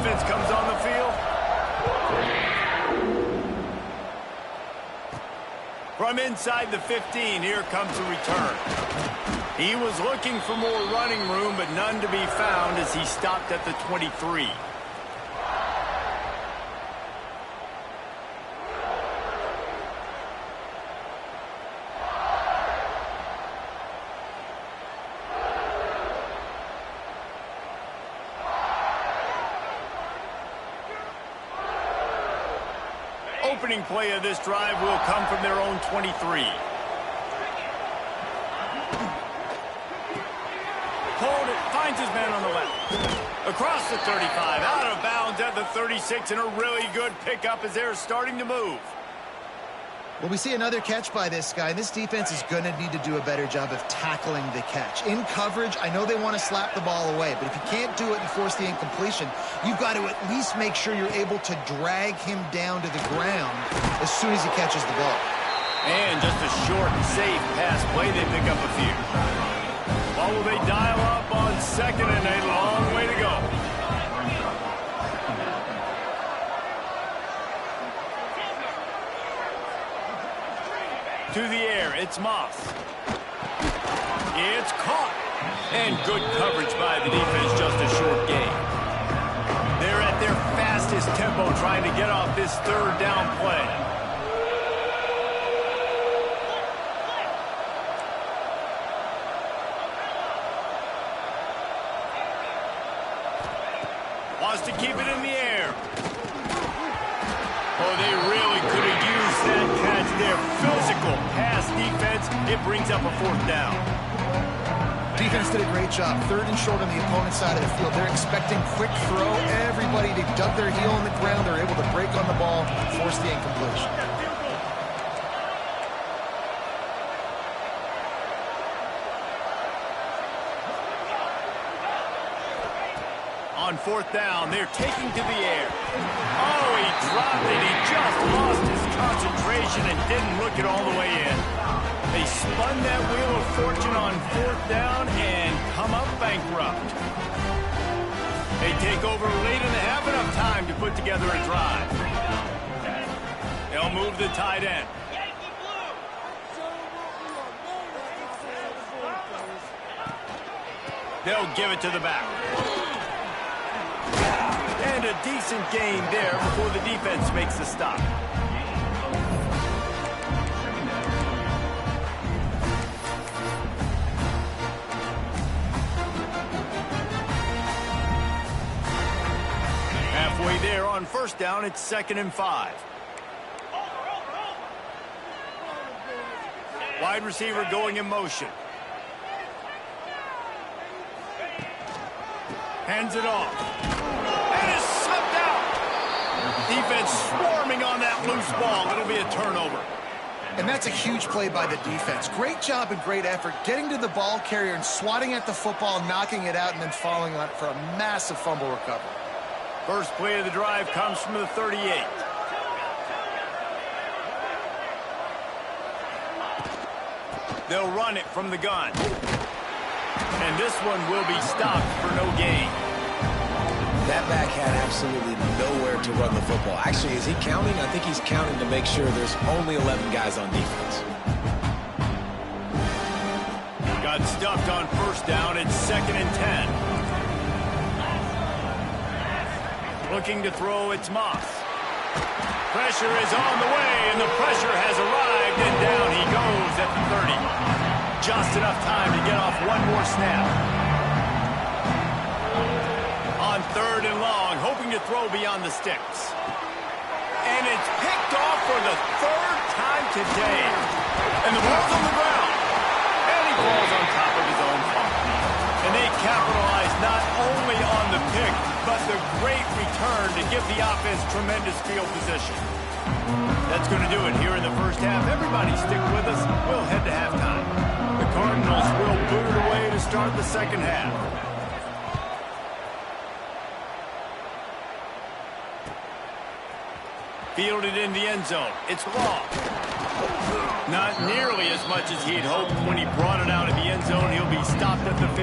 defense comes on the field. From inside the 15, here comes the return. He was looking for more running room, but none to be found as he stopped at the 23. Opening play of this drive will come from their own 23. Hold it, finds his man on the left. Across the 35, out of bounds at the 36, and a really good pickup as they're starting to move. Well, we see another catch by this guy. This defense is going to need to do a better job of tackling the catch. In coverage, I know they want to slap the ball away, but if you can't do it and force the incompletion, you've got to at least make sure you're able to drag him down to the ground as soon as he catches the ball. And just a short and safe pass play, they pick up a few. Well, will they dial up on second, and a long way to go. To the air, it's Moss. It's caught. And good coverage by the defense, just a short gain. They're at their fastest tempo trying to get off this third down play. Wants to keep it in the air. Oh, they really could have used that catch there. Physical pass defense. It brings up a fourth down. Defense did a great job. Third and short on the opponent's side of the field. They're expecting quick throw. Everybody, they dug their heel in the ground. They're able to break on the ball, force the incompletion. On fourth down, they're taking to the air. Oh, he dropped it. He just lost his concentration and didn't look it all the way in. They spun that wheel of fortune on fourth down and come up bankrupt. They take over late in the half, enough time to put together a drive. They'll move the tight end. They'll give it to the back. And a decent gain there before the defense makes the stop. Halfway there on first down, it's 2nd and 5. Wide receiver going in motion. Hands it off. And is slipped out. Defense swarming on that loose ball. It'll be a turnover. And that's a huge play by the defense. Great job and great effort getting to the ball carrier and swatting at the football, knocking it out, and then falling on it for a massive fumble recovery. First play of the drive comes from the 38. They'll run it from the gun. And this one will be stopped for no gain. That back had absolutely nowhere to run the football. Actually, is he counting? I think he's counting to make sure there's only 11 guys on defense. Got stuffed on first down. It's 2nd and 10. Looking to throw, it's Moss. Pressure is on the way, and the pressure has arrived, and down he goes at the 30. Just enough time to get off one more snap. On 3rd and long, hoping to throw beyond the sticks. And it's picked off for the 3rd time today. And the ball's on the ground. And he falls on top of his own farm. And they capitalize not only on the pick, but the great return to give the offense tremendous field position. That's going to do it here in the first half. Everybody stick with us. We'll head to halftime. The Cardinals will boot it away to start the second half. Fielded in the end zone. It's Law. Not nearly as much as he'd hoped when he brought it out of the end zone. He'll be stopped at the 15.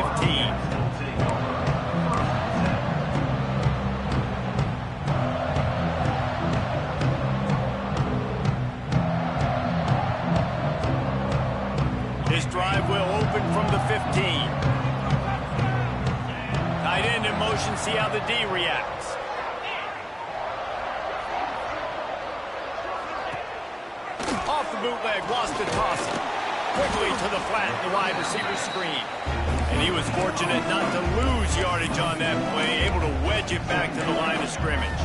end in motion, see how the D reacts. Off the bootleg, lost to toss it. Quickly to the flat, the wide receiver screen. And he was fortunate not to lose yardage on that play, able to wedge it back to the line of scrimmage.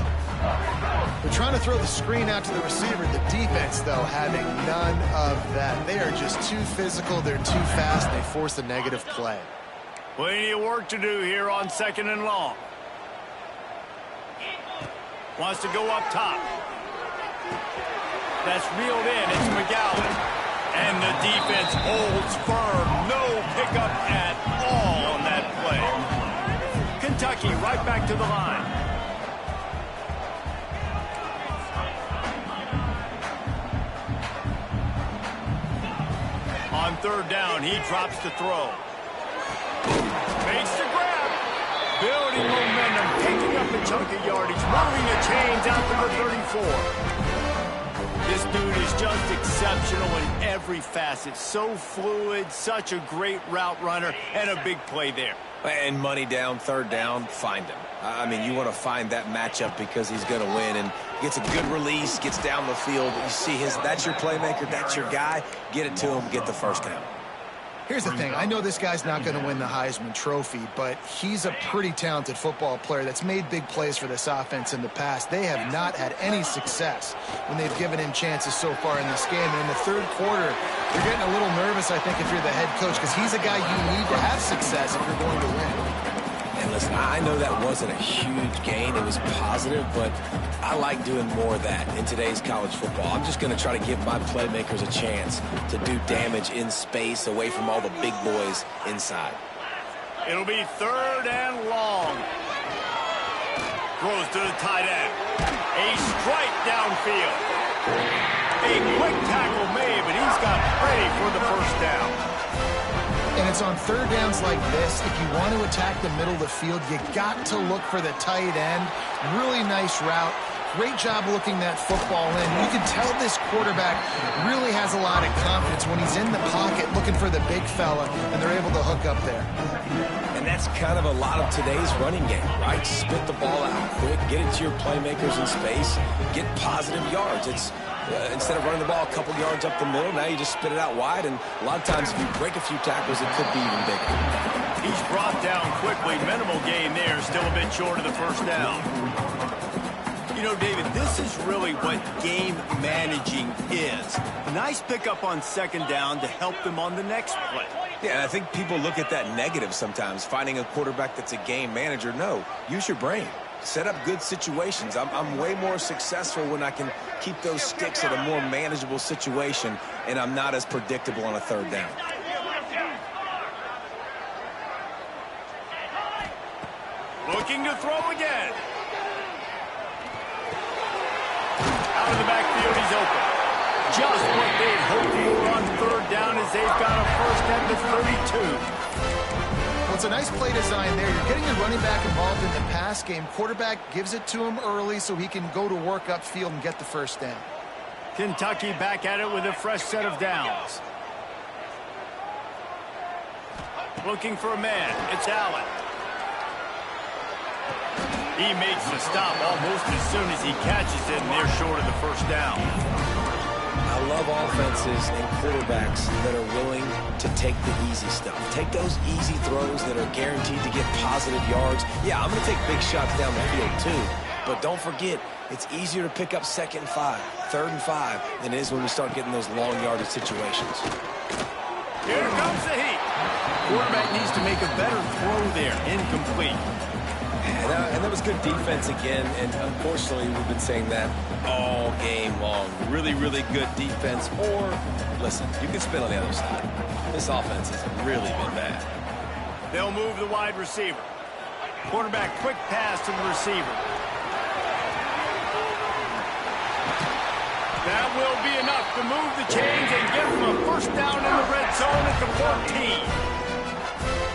They're trying to throw the screen out to the receiver. The defense, though, having none of that. They are just too physical. They're too fast. They force a negative play. Plenty of work to do here on 2nd and long. Wants to go up top. That's reeled in. It's McGowan. And the defense holds firm. No pickup at all on that play. Kentucky right back to the line. On 3rd down, he drops the throw. Makes the grab. Building momentum, picking up a chunk of yardage, moving the chains out to the 34. This dude is just exceptional in every facet. So fluid, such a great route runner, and a big play there. And money down, 3rd down, find him. I mean, you want to find that matchup because he's going to win and gets a good release, gets down the field. You see that's your playmaker, that's your guy. Get it to him, get the 1st down. Here's the thing. I know this guy's not going to win the Heisman Trophy, but he's a pretty talented football player that's made big plays for this offense in the past. They have not had any success when they've given him chances so far in this game. And in the 3rd quarter, you're getting a little nervous, I think, if you're the head coach, because he's a guy you need to have success if you're going to win. And listen, I know that wasn't a huge gain. It was positive, but I like doing more of that in today's college football. I'm just going to try to give my playmakers a chance to do damage in space away from all the big boys inside. It'll be 3rd and long. Throws to the tight end. A strike downfield. A quick tackle made, but he's got plenty for the 1st down. And it's on 3rd downs like this. If you want to attack the middle of the field, you got to look for the tight end. Really nice route. Great job looking that football in. You can tell this quarterback really has a lot of confidence when he's in the pocket looking for the big fella, and they're able to hook up there. And that's kind of a lot of today's running game, right? Spit the ball out quick, get it to your playmakers in space, get positive yards. It's instead of running the ball a couple yards up the middle, now you just spit it out wide, and a lot of times if you break a few tackles, it could be even bigger. He's brought down quickly. Minimal gain there, still a bit short of the 1st down. You know, David, this is really what game managing is. Nice pickup on 2nd down to help them on the next play. Yeah, and I think people look at that negative sometimes, finding a quarterback that's a game manager. No, use your brain. Set up good situations. I'm way more successful when I can keep those sticks at a more manageable situation, and I'm not as predictable on a 3rd down. Looking to throw again. Out of the backfield, he's open. Just what they'd hoped for on 3rd down as they've got a 1st at the 32. Well, it's a nice play design there. You're getting your running back involved in the pass game. Quarterback gives it to him early so he can go to work upfield and get the 1st down. Kentucky back at it with a fresh set of downs. Looking for a man. It's Allen. He makes the stop almost as soon as he catches it, and they're short of the 1st down. I love offenses and quarterbacks that are willing to take the easy stuff. Take those easy throws that are guaranteed to get positive yards. Yeah, I'm going to take big shots down the field too, but don't forget, it's easier to pick up 2nd and 5, 3rd and 5 than it is when we start getting those long yardage situations. Here comes the heat. Quarterback needs to make a better throw there. Incomplete. And that was good defense again, and unfortunately we've been saying that all game long. Really, really good defense, or, listen, you can spin on the other side. This offense has really been bad. They'll move the wide receiver. Quarterback quick pass to the receiver. That will be enough to move the chains and give them a 1st down in the red zone at the 14.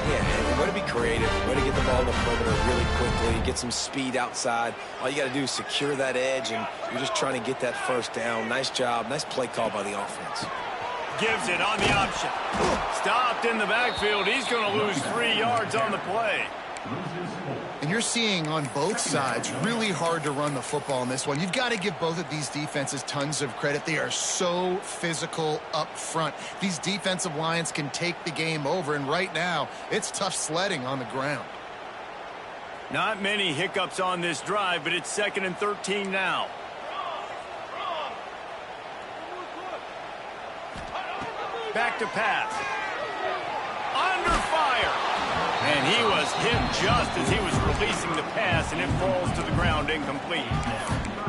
Yeah, way to be creative, way to get the ball in the perimeter really quickly, get some speed outside. All you got to do is secure that edge, and you're just trying to get that 1st down. Nice job, nice play call by the offense. Gives it on the option. Stopped in the backfield. He's going to lose 3 yards on the play. And you're seeing on both sides really hard to run the football in this one. You've got to give both of these defenses tons of credit. They are so physical up front. These defensive lines can take the game over, and right now, it's tough sledding on the ground. Not many hiccups on this drive, but it's 2nd and 13 now. Back to pass. Under fire. And he was hit just as he was releasing the pass, and it falls to the ground incomplete.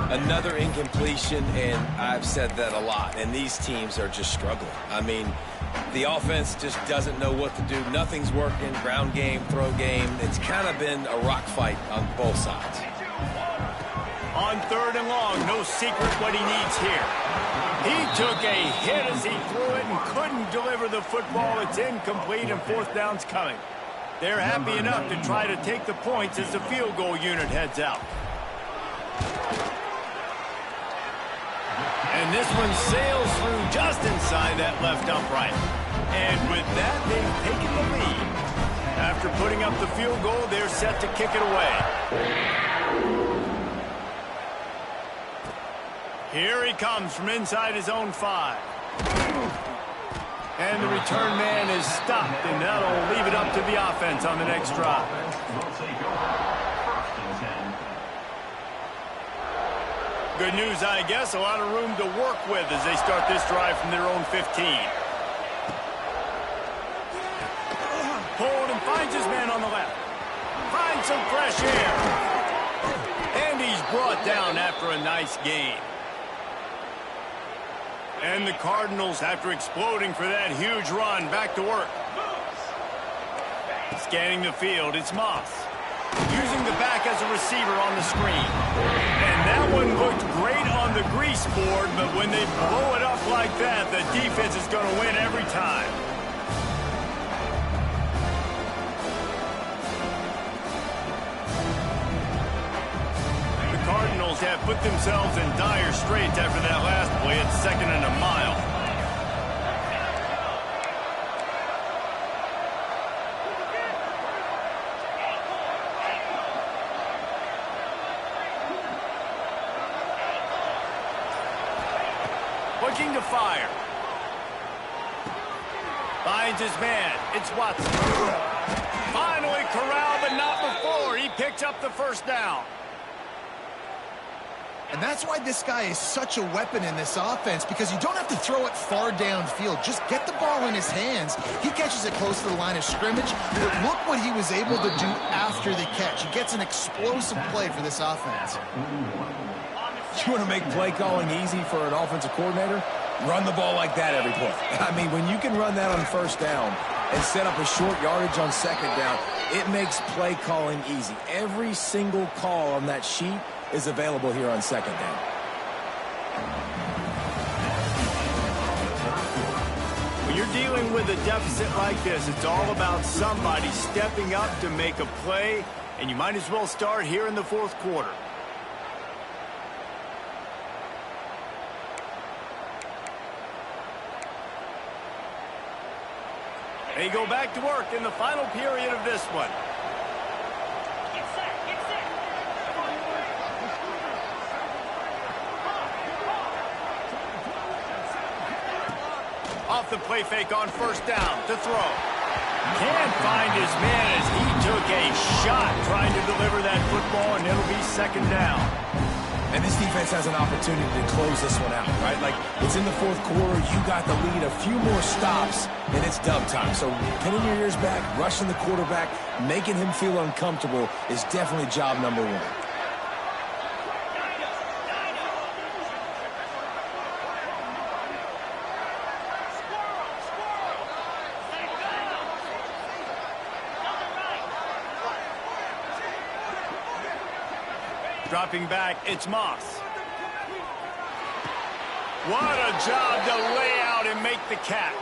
Another incompletion, and I've said that a lot, and these teams are just struggling. I mean, the offense just doesn't know what to do. Nothing's working, ground game, throw game. It's kind of been a rock fight on both sides. On 3rd and long, no secret what he needs here. He took a hit as he threw it and couldn't deliver the football. It's incomplete, and 4th down's coming. They're happy enough to try to take the points as the field goal unit heads out. And this one sails through just inside that left upright. And with that, they've taken the lead. After putting up the field goal, they're set to kick it away. Here he comes from inside his own 5. And the return man is stopped, and that'll leave it up to the offense on the next drive. Good news, I guess. A lot of room to work with as they start this drive from their own 15. Pulled and finds his man on the left. Finds some fresh air. And he's brought down after a nice gain. And the Cardinals, after exploding for that huge run, back to work. Scanning the field, it's Moss. Using the back as a receiver on the screen. And that one looked great on the grease board, but when they blow it up like that, the defense is going to win every time. Cardinals have put themselves in dire straits after that last play. It's 2nd and a mile. Looking to fire. Finds his man. It's Watson. Finally corralled, but not before. He picks up the 1st down. And that's why this guy is such a weapon in this offense, because you don't have to throw it far downfield. Just get the ball in his hands. He catches it close to the line of scrimmage, but look what he was able to do after the catch. He gets an explosive play for this offense. You want to make play calling easy for an offensive coordinator? Run the ball like that every play. I mean, when you can run that on 1st down and set up a short yardage on 2nd down, it makes play calling easy. Every single call on that sheet is available here on 2nd down. When you're dealing with a deficit like this, it's all about somebody stepping up to make a play, and you might as well start here in the 4th quarter. They go back to work in the final period of this one. Off the play fake on 1st down to throw. Can't find his man as he took a shot trying to deliver that football, and it'll be 2nd down. And this defense has an opportunity to close this one out, right? Like, it's in the 4th quarter, you got the lead, a few more stops, and it's dub time. So pinning your ears back, rushing the quarterback, making him feel uncomfortable is definitely job number 1. Dropping back, it's Moss. What a job to lay out and make the catch.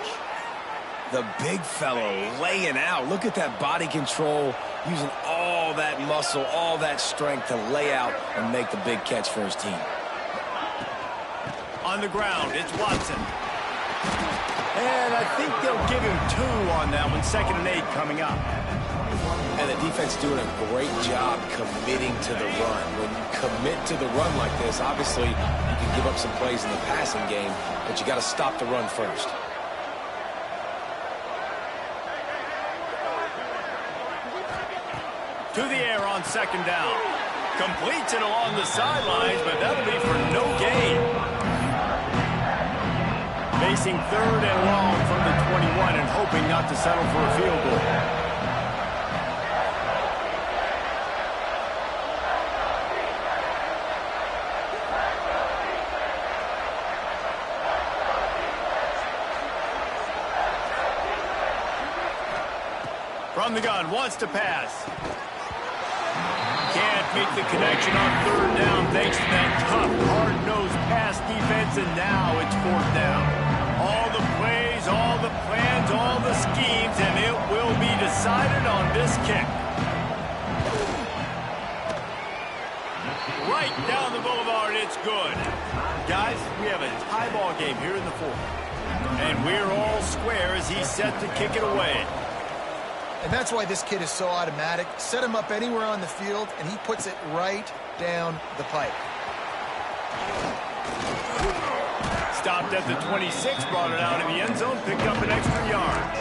The big fellow laying out. Look at that body control, using all that muscle, all that strength to lay out and make the big catch for his team. On the ground, it's Watson. And I think they'll give him 2 on that one. 2nd and 8 coming up. And the defense doing a great job committing to the run. When you commit to the run like this, obviously you can give up some plays in the passing game, but you got to stop the run first. To the air on second down. Completes it along the sidelines, but that'll be for no gain. Facing third and long from the 21 and hoping not to settle for a field goal. From the gun, wants to pass. Can't make the connection on third down thanks to that tough, hard-nosed pass defense, and now it's fourth down. All the plays, all the plans, all the schemes, and it will be decided on this kick. Right down the boulevard, it's good. Guys, we have a tie ball game here in the fourth. And we're all square as he's set to kick it away. And that's why this kid is so automatic. Set him up anywhere on the field, and he puts it right down the pipe. Stopped at the 26, brought it out in the end zone, picked up an extra yard.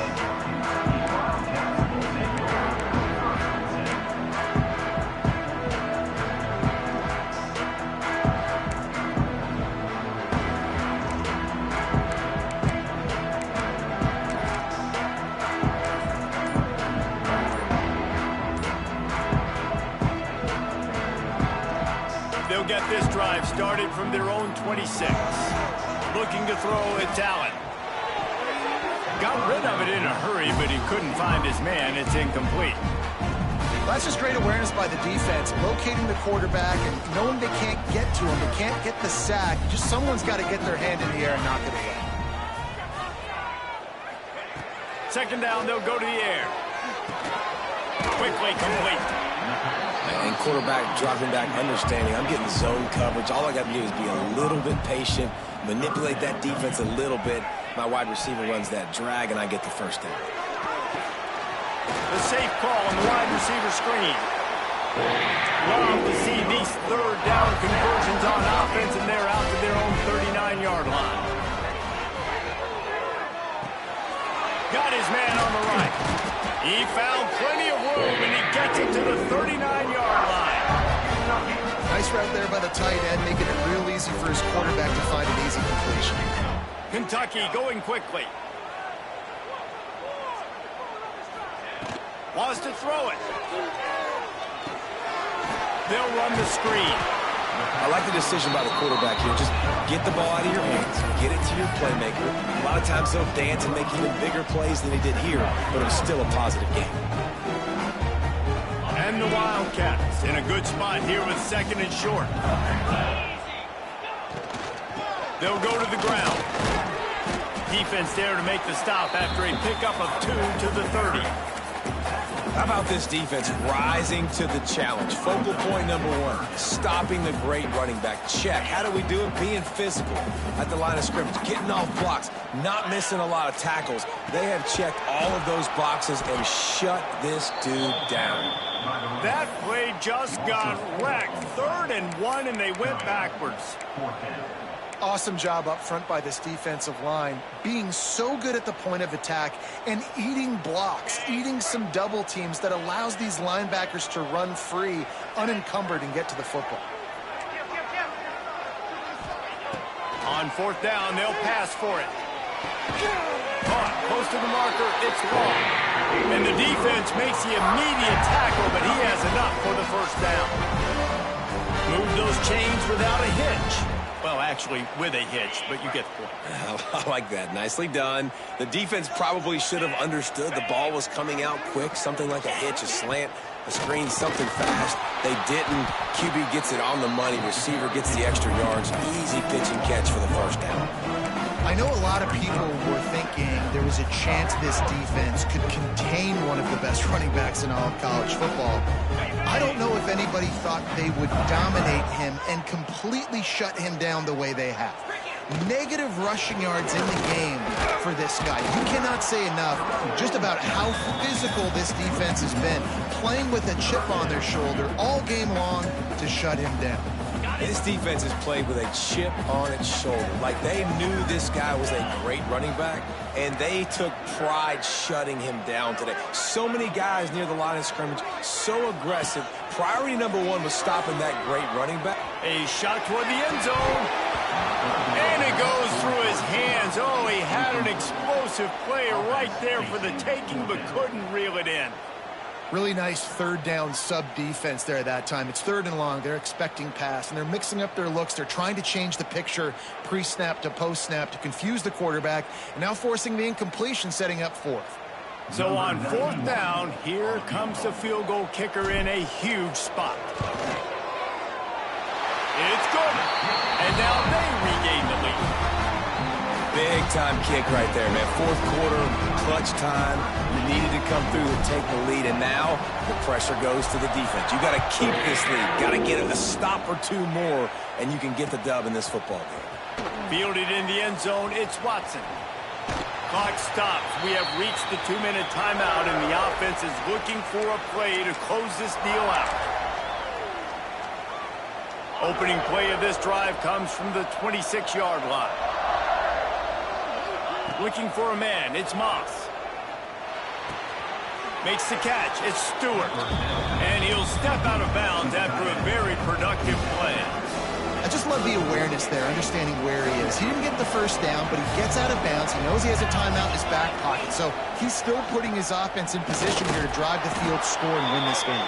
They'll get this drive started from their own 26. Looking to throw at Allen. Got rid of it in a hurry, but he couldn't find his man. It's incomplete. That's just great awareness by the defense, locating the quarterback and knowing they can't get to him, they can't get the sack. Just someone's got to get their hand in the air and knock it away. Second down, they'll go to the air. Quickly complete. And quarterback dropping back, understanding I'm getting zone coverage. All I got to do is be a little bit patient, manipulate that defense a little bit. My wide receiver runs that drag, and I get the first down. The safe call on the wide receiver screen. Love to see these third down conversions on offense, and they're out to their own 39-yard line. Got his man on the right. He found plenty of room, and he gets it to the 39-yard line. Nice route there by the tight end, making it real easy for his quarterback to find an easy completion. Kentucky going quickly. Wants to throw it. They'll run the screen. I like the decision by the quarterback here. Just get the ball out of your hands. Get it to your playmaker. A lot of times they'll dance and make even bigger plays than he did here, but it was still a positive game. And the Wildcats in a good spot here with second and short. They'll go to the ground. Defense there to make the stop after a pickup of 2 to the 30. How about this defense rising to the challenge? Focal point number one, stopping the great running back. Check. How do we do it? Being physical at the line of scrimmage, getting off blocks, not missing a lot of tackles. They have checked all of those boxes and shut this dude down. That play just got wrecked. 3rd and 1, and they went backwards. Awesome job up front by this defensive line, being so good at the point of attack and eating blocks, eating some double teams that allows these linebackers to run free, unencumbered, and get to the football. On 4th down, they'll pass for it. Caught close to the marker, it's long. And the defense makes the immediate tackle, but he has enough for the first down. Move those chains without a hitch. Well, actually, with a hitch, but you get the point. I like that. Nicely done. The defense probably should have understood the ball was coming out quick, something like a hitch, a slant, a screen, something fast. They didn't. QB gets it on the money. Receiver gets the extra yards. Easy pitch and catch for the first down. I know a lot of people were thinking there was a chance this defense could contain one of the best running backs in all of college football. I don't know if anybody thought they would dominate him and completely shut him down the way they have. negative rushing yards in the game for this guy. You cannot say enough just about how physical this defense has been, playing with a chip on their shoulder all game long to shut him down. This defense has played with a chip on its shoulder. Like, they knew this guy was a great running back, and they took pride shutting him down today. So many guys near the line of scrimmage, so aggressive. Priority number one was stopping that great running back. A shot toward the end zone. And it goes through his hands. Oh, he had an explosive play right there for the taking, but couldn't reel it in. Really nice third down sub-defense there at that time. It's 3rd and long. They're expecting pass, and they're mixing up their looks. They're trying to change the picture pre-snap to post-snap to confuse the quarterback, and now forcing the incompletion, setting up 4th. So on 4th down, here comes the field goal kicker in a huge spot. It's good. And now they regain the lead. Big-time kick right there, man. 4th quarter, clutch time. You needed to come through and take the lead, and now the pressure goes to the defense. You got to keep this lead. Got to get a stop or two more, and you can get the dub in this football game. Fielded in the end zone, it's Watson. Clock stops. We have reached the 2-minute timeout, and the offense is looking for a play to close this deal out. Opening play of this drive comes from the 26-yard line. Looking for a man, it's Moss. Makes the catch, it's Stewart. And he'll step out of bounds after a very productive play. I just love the awareness there, understanding where he is. He didn't get the first down, but he gets out of bounds. He knows he has a timeout in his back pocket, so he's still putting his offense in position here to drive the field, score, and win this game.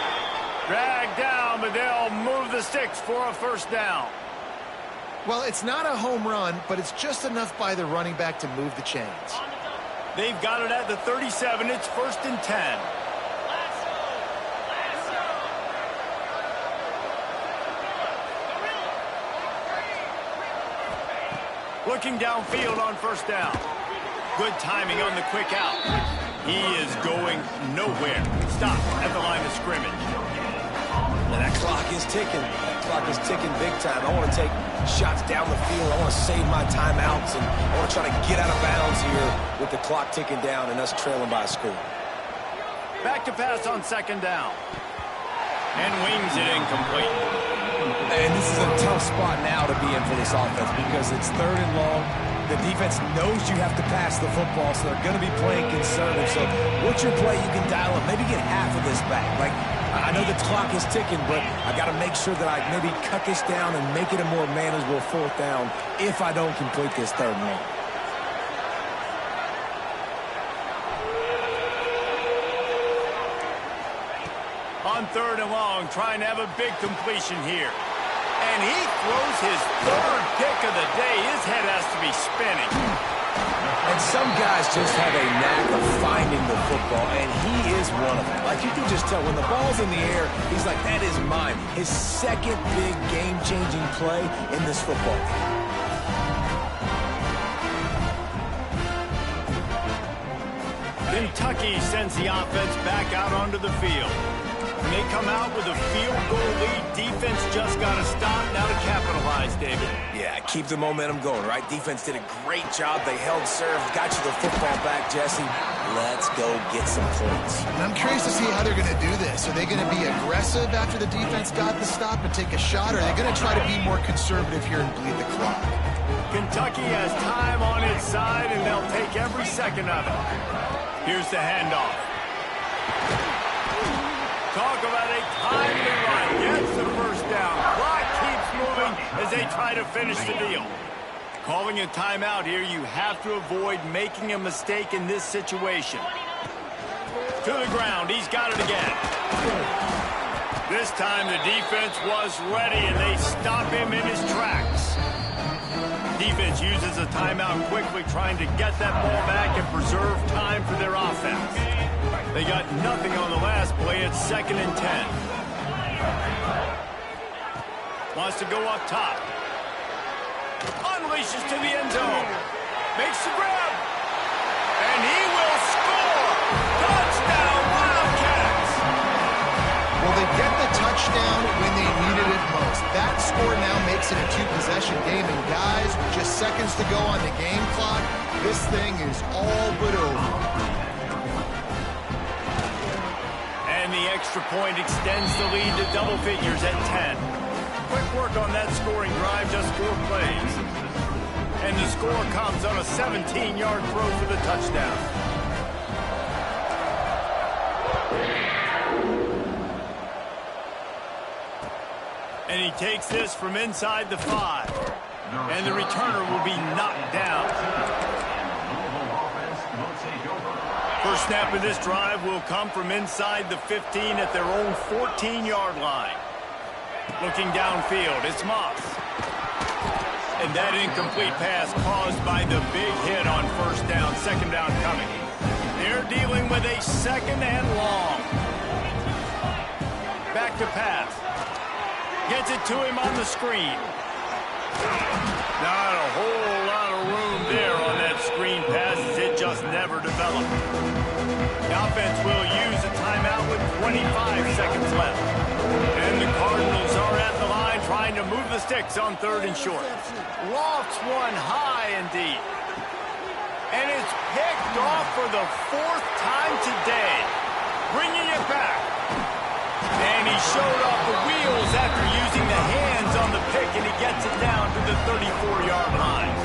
Dragged down, but they'll move the sticks for a first down. Well, it's not a home run, but it's just enough by the running back to move the chains. They've got it at the 37. It's 1st and 10. Looking downfield on 1st down. Good timing on the quick out. He is going nowhere. Stop at the line of scrimmage. And that clock is ticking. That clock is ticking big time. I want to take shots down the field. I want to save my timeouts, and I want to try to get out of bounds here with the clock ticking down and us trailing by a score. Back to pass on 2nd down. And wings it incomplete. And this is a tough spot now to be in for this offense because it's 3rd and long. The defense knows you have to pass the football, so they're going to be playing conservative. So what's your play you can dial up? Maybe get half of this back. Like, I know the clock is ticking, but I got to make sure that I maybe cut this down and make it a more manageable 4th down if I don't complete this 3rd and long. On 3rd and long, trying to have a big completion here. And he throws his 3rd pick of the day. His head has to be spinning. And some guys just have a knack of finding the football, and he is one of them. Like, you can just tell when the ball's in the air, he's like, that is mine. His 2nd big game-changing play in this football game. Kentucky sends the offense back out onto the field. When they come out with a field goal lead, defense just got to stop now to capitalize, David. Yeah, keep the momentum going, right? Defense did a great job. They held serve, got you the football back, Jesse. Let's go get some points. And I'm curious to see how they're going to do this. Are they going to be aggressive after the defense got the stop and take a shot, or are they going to try to be more conservative here and bleed the clock? Kentucky has time on its side, and they'll take every second of it. Here's the handoff. Talk about a timely run. Gets the first down. Clock keeps moving as they try to finish the deal. Calling a timeout here, you have to avoid making a mistake in this situation. To the ground. He's got it again. This time the defense was ready, and they stop him in his tracks. Defense uses a timeout quickly, trying to get that ball back and preserve time for their offense. They got nothing on the last play. It's 2nd and 10. Wants to go up top. Unleashes to the end zone. Makes the grab. And he will score. Touchdown, Wildcats. Well, they get the touchdown when they needed it most. That score now makes it a 2-possession game, and guys, with just seconds seconds to go on the game clock. This thing is all but over. And the extra point extends the lead to double figures at 10. Quick work on that scoring drive, just 4 plays. And the score comes on a 17-yard throw for the touchdown. And he takes this from inside the 5. And the returner will be knocked down. First snap of this drive will come from inside the 15 at their own 14-yard line. Looking downfield, it's Moss. And that incomplete pass caused by the big hit on first down, second down coming. They're dealing with a second and long. Back to pass. Gets it to him on the screen. Not a whole lot of room there on that screen pass as it just never developed. The offense will use a timeout with 25 seconds left. And the Cardinals are at the line trying to move the sticks on 3rd and short. Lofts one high and deep. And it's picked off for the 4th time today. Bringing it back. And he showed off the wheels after using the hands on the pick, and he gets it down to the 34-yard line.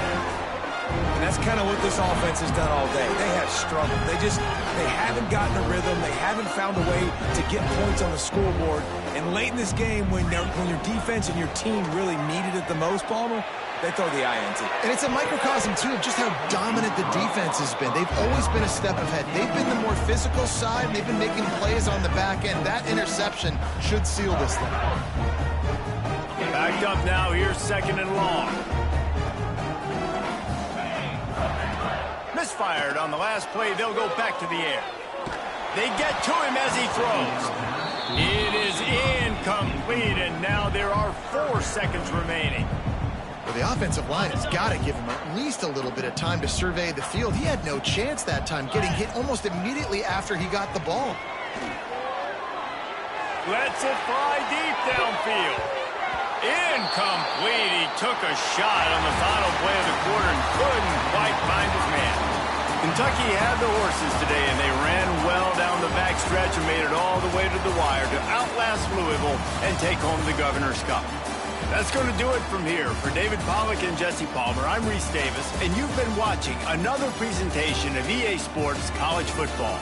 And that's kind of what this offense has done all day. They have struggled. They haven't gotten a rhythm. They haven't found a way to get points on the scoreboard. And late in this game, when your defense and your team really needed it the most, Palmer, they throw the INT. And it's a microcosm, too, of just how dominant the defense has been. They've always been a step ahead. They've been the more physical side, and they've been making plays on the back end. That interception should seal this thing. Backed up now. Here's 2nd and long. Misfired on the last play. They'll go back to the air. They get to him as he throws. It is incomplete, and now there are 4 seconds remaining. Well, the offensive line has got to give him at least a little bit of time to survey the field. He had no chance that time, getting hit almost immediately after he got the ball. Lets it fly deep downfield. Incomplete. He took a shot on the final play of the quarter and couldn't quite find his man. Kentucky had the horses today, and they ran well down the backstretch and made it all the way to the wire to outlast Louisville and take home the Governor's Cup. That's going to do it from here. For David Pollack and Jesse Palmer, I'm Reese Davis, and you've been watching another presentation of EA Sports College Football.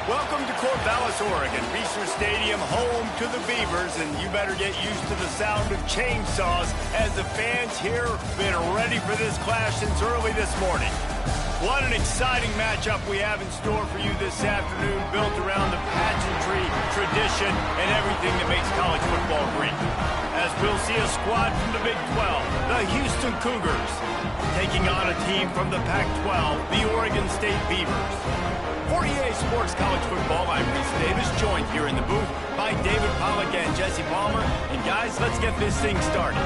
Welcome to Corvallis, Oregon, Reser Stadium, home to the Beavers, and you better get used to the sound of chainsaws as the fans here have been ready for this clash since early this morning. What an exciting matchup we have in store for you this afternoon, built around the pageantry, tradition, and everything that makes college football great. As we'll see a squad from the Big 12, the Houston Cougars, taking on a team from the Pac-12, the Oregon State Beavers. For EA Sports College Football, I'm Reese Davis, joined here in the booth by David Pollack and Jesse Palmer. And guys, let's get this thing started.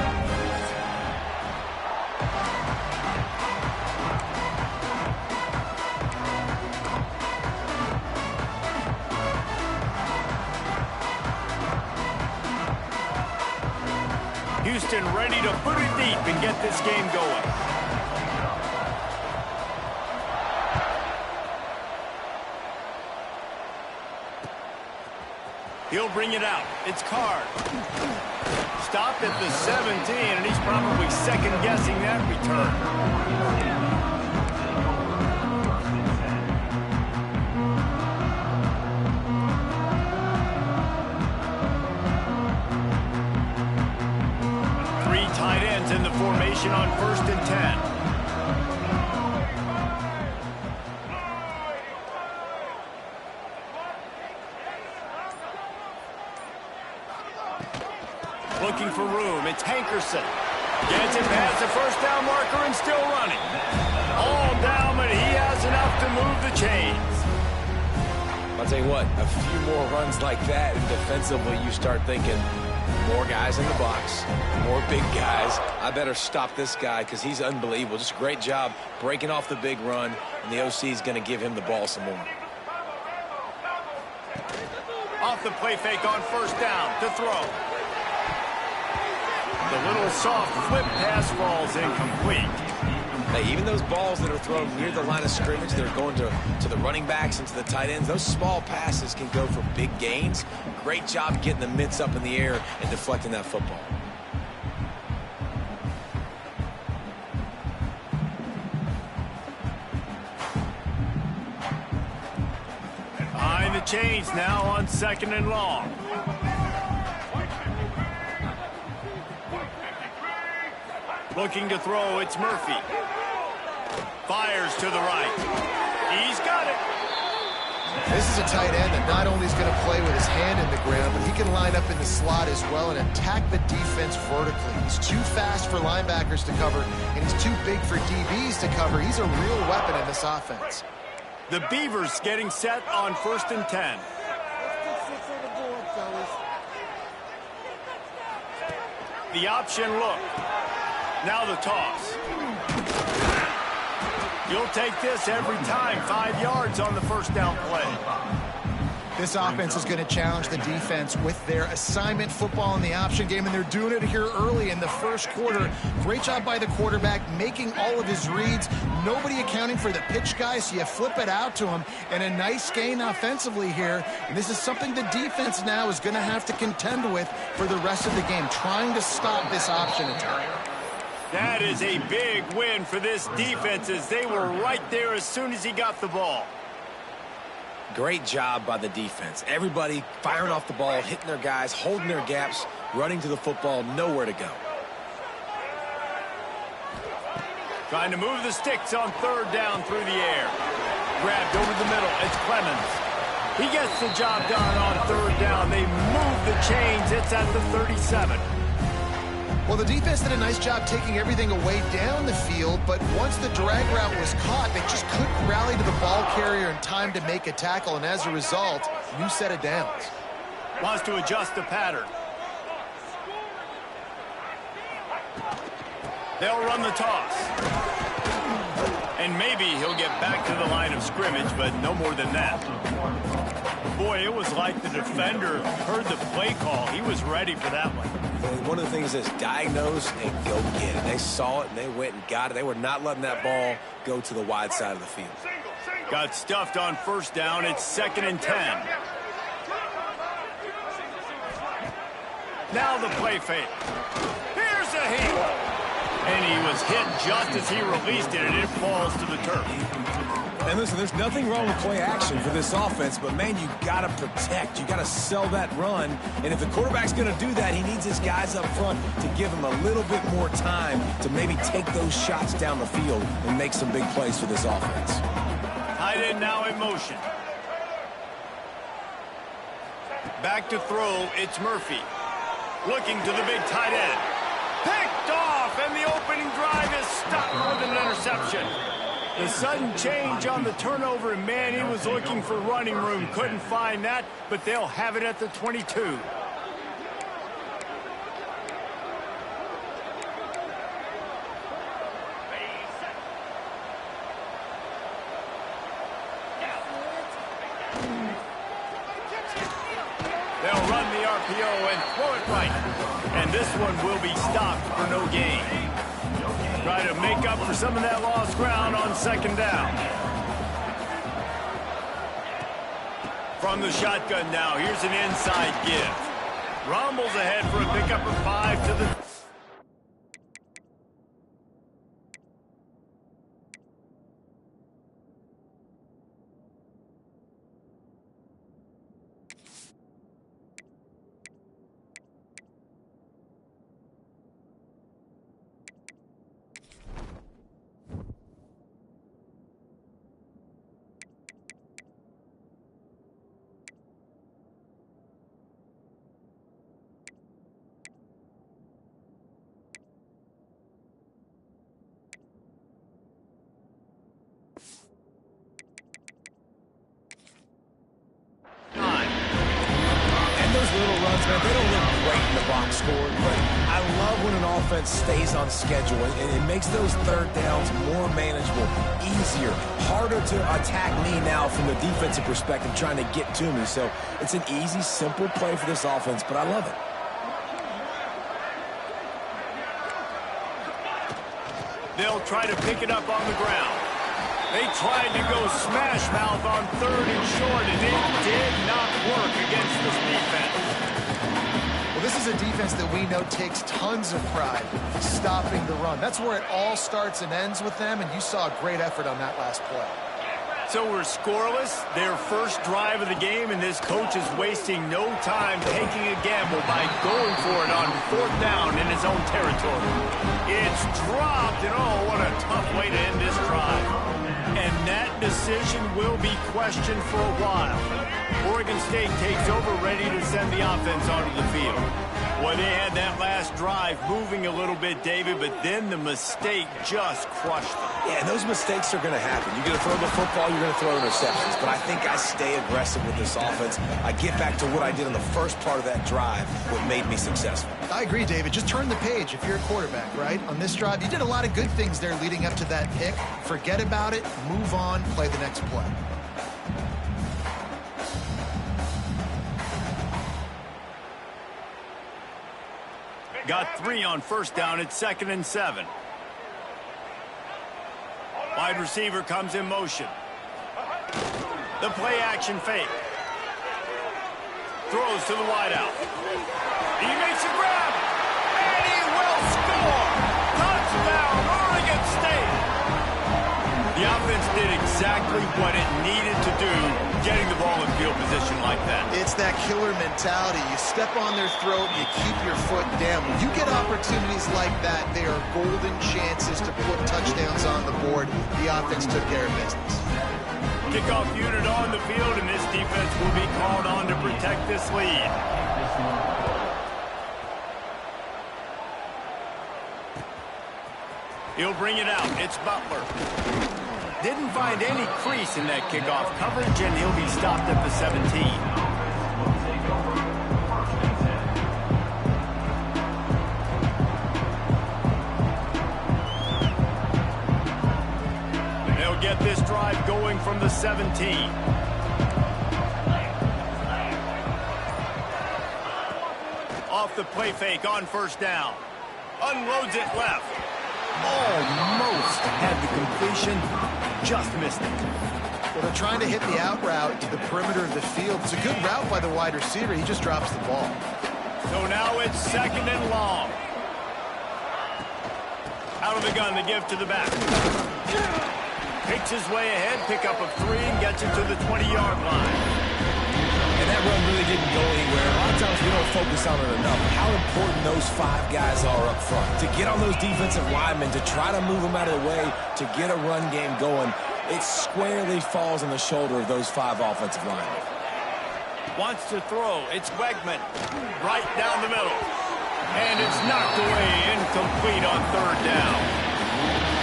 Houston ready to put it deep and get this game going. He'll bring it out. It's Card. Stopped at the 17, and he's probably second-guessing that return. Tight ends in the formation on 1st and 10. Looking for room. It's Hankerson. Gets it past the first down marker and still running. All down, but he has enough to move the chains. I'll tell you what, a few more runs like that, and defensively you start thinking, more guys in the box, more big guys. I better stop this guy because he's unbelievable. Just a great job breaking off the big run, and the OC is going to give him the ball some more. Off the play fake on 1st down to throw. The little soft flip pass falls incomplete. Hey, even those balls that are thrown near the line of scrimmage, that are going to the running backs and to the tight ends, those small passes can go for big gains. Great job getting the mitts up in the air and deflecting that football. Behind the chains now on 2nd and long. Looking to throw, it's Murphy. Fires to the right. He's got it. This is a tight end that not only is going to play with his hand in the ground, but he can line up in the slot as well and attack the defense vertically. He's too fast for linebackers to cover, and he's too big for DBs to cover. He's a real weapon in this offense. The Beavers getting set on 1st and 10. The option look. Now the toss. You'll take this every time. 5 yards on the 1st down play. This offense is going to challenge the defense with their assignment football in the option game, and they're doing it here early in the 1st quarter. Great job by the quarterback, making all of his reads. Nobody accounting for the pitch guy, so you flip it out to him, and a nice gain offensively here. And this is something the defense now is going to have to contend with for the rest of the game, trying to stop this option attack. That is a big win for this defense, as they were right there as soon as he got the ball. Great job by the defense. Everybody firing off the ball, hitting their guys, holding their gaps, running to the football, nowhere to go. Trying to move the sticks on 3rd down through the air. Grabbed over the middle. It's Clemens. He gets the job done on 3rd down. They move the chains. It's at the 37. Well, the defense did a nice job taking everything away down the field, but once the drag route was caught, they just couldn't rally to the ball carrier in time to make a tackle, and as a result, new set of downs. Wants to adjust the pattern. They'll run the toss. And maybe he'll get back to the line of scrimmage, but no more than that. Boy, it was like the defender heard the play call. He was ready for that one. One of the things is diagnose and go get it. They saw it and they went and got it. They were not letting that ball go to the wide side of the field. Got stuffed on 1st down. It's 2nd and 10. Now the play fake. Here's a heel. And he was hit just as he released it, and it falls to the turf. And listen, there's nothing wrong with play action for this offense, but, man, you got to protect. You got to sell that run. And if the quarterback's going to do that, he needs his guys up front to give him a little bit more time to maybe take those shots down the field and make some big plays for this offense. Tight end now in motion. Back to throw, it's Murphy. Looking to the big tight end. Picked off, and the opening drive is stopped with an interception. The sudden change on the turnover, and man, he was looking for running room. Couldn't find that, but they'll have it at the 22. They'll run the RPO and throw it right. And this one will be stopped for no gain. Try to make up for some of that lost ground on second down. From the shotgun now, here's an inside give. Rumbles ahead for a pickup of 5 to the... Man, they don't look great in the box score, but I love when an offense stays on schedule, and it makes those third downs more manageable, easier, harder to attack me now from the defensive perspective, trying to get to me. So it's an easy, simple play for this offense, but I love it. They'll try to pick it up on the ground. They tried to go smash mouth on third and short, and it did not work against this defense. This is a defense that we know takes tons of pride stopping the run. That's where it all starts and ends with them, and you saw a great effort on that last play. So we're scoreless, their first drive of the game, and this coach is wasting no time taking a gamble by going for it on fourth down in his own territory. It's dropped, and oh, what a tough way to end this drive. And that decision will be questioned for a while. Oregon State takes over, ready to send the offense onto the field. Well, they had that last drive moving a little bit, David, but then the mistake just crushed them. Yeah, and those mistakes are going to happen. You're going to throw the football, you're going to throw interceptions. But I think I stay aggressive with this offense. I get back to what I did in the first part of that drive, what made me successful. I agree, David. Just turn the page if you're a quarterback, right? On this drive, you did a lot of good things there leading up to that pick. Forget about it, move on, play the next play. Got 3 on first down. It's 2nd and 7. Wide receiver comes in motion. The play action fake. Throws to the wideout. He makes a grab. And he will score. Touchdown, Oregon State. The offense did exactly what it needed to do, getting the ball in field position like that. It's that killer mentality. You step on their throat, you keep your foot down. When you get opportunities like that, they are golden chances to put touchdowns on the board. The offense took care of business. Kickoff unit on the field, and this defense will be called on to protect this lead. He'll bring it out. It's Butler. Didn't find any crease in that kickoff coverage, and he'll be stopped at the 17. They'll get this drive going from the 17. Off the play fake on first down. Unloads it left. Almost had the completion, just missed it. Well, they're trying to hit the out route to the perimeter of the field. It's a good route by the wide receiver. He just drops the ball. So now it's 2nd and long. Out of the gun to give to the back. Picks his way ahead, pick up of 3, and gets it to the 20-yard line. And that run really didn't go anywhere. A lot of times we don't focus on it enough. How important those 5 guys are up front. To get on those defensive linemen, to try to move them out of the way, to get a run game going, it squarely falls on the shoulder of those 5 offensive linemen. Wants to throw. It's Wegman. Right down the middle. And it's knocked away, incomplete on 3rd down.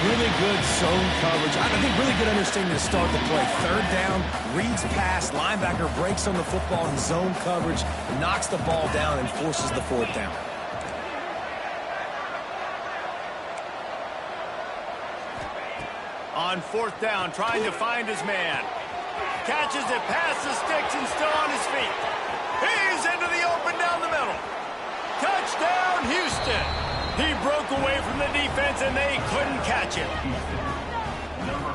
Really good zone coverage. I think really good understanding to start the play. 3rd down, reads pass, linebacker breaks on the football in zone coverage, knocks the ball down, and forces the 4th down. On 4th down, trying to find his man. Catches it past the sticks and still on his feet. He's into the open down the middle. Touchdown, Houston. He broke away from the defense, and they couldn't catch him.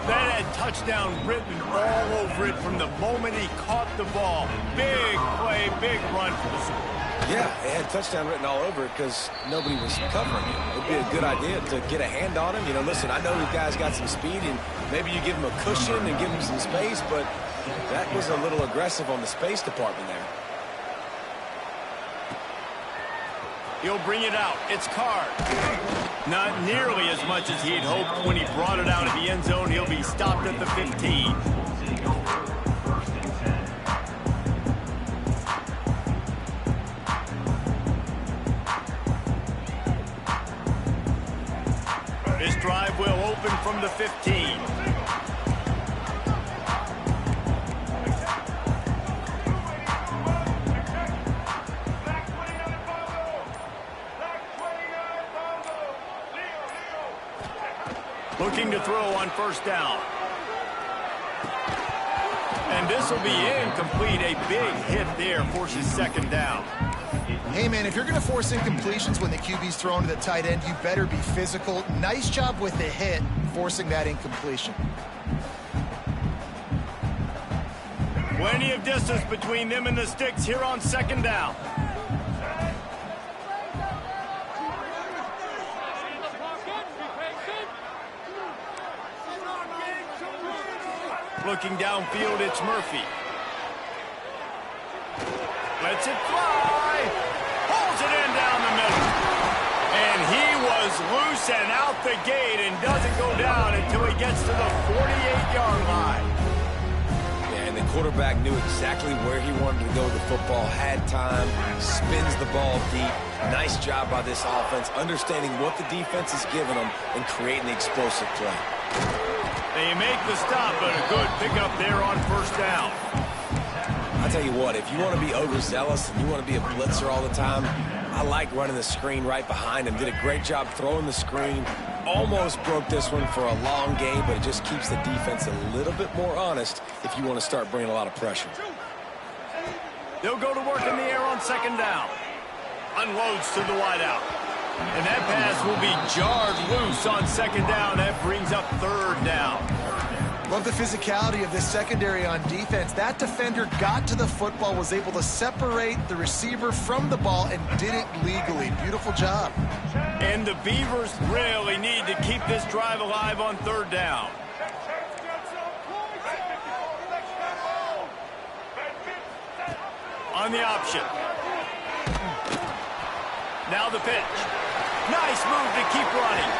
That had touchdown written all over it from the moment he caught the ball. Big play, big run for the Super Bowl. Yeah, it had touchdown written all over it because nobody was covering him. It would be a good idea to get a hand on him. You know, listen, I know the guy's got some speed, and maybe you give him a cushion and give him some space, but that was a little aggressive on the space department there. He'll bring it out. It's Card. Not nearly as much as he'd hoped when he brought it out of the end zone. He'll be stopped at the 15. This drive will open from the 15. Looking to throw on 1st down. And this will be incomplete. A big hit there forces 2nd down. Hey, man, if you're going to force incompletions when the QB's thrown to the tight end, you better be physical. Nice job with the hit, forcing that incompletion. Plenty of distance between them and the sticks here on 2nd down. Looking downfield, it's Murphy. Lets it fly. Pulls it in down the middle. And he was loose and out the gate and doesn't go down until he gets to the 48-yard line. Yeah, and the quarterback knew exactly where he wanted to go with the football, had time, spins the ball deep. Nice job by this offense, understanding what the defense is giving them and creating the explosive play. They make the stop, but a good pickup there on 1st down. I'll tell you what, if you want to be overzealous and you want to be a blitzer all the time, I like running the screen right behind him. Did a great job throwing the screen. Almost broke this one for a long game, but it just keeps the defense a little bit more honest if you want to start bringing a lot of pressure. They'll go to work in the air on 2nd down. Unloads to the wideout. And that pass will be jarred loose on 2nd down. That brings up 3rd down. Love the physicality of this secondary on defense. That defender got to the football, was able to separate the receiver from the ball, and did it legally. Beautiful job. And the Beavers really need to keep this drive alive on 3rd down. On the option. Now the pitch. Nice move to keep running.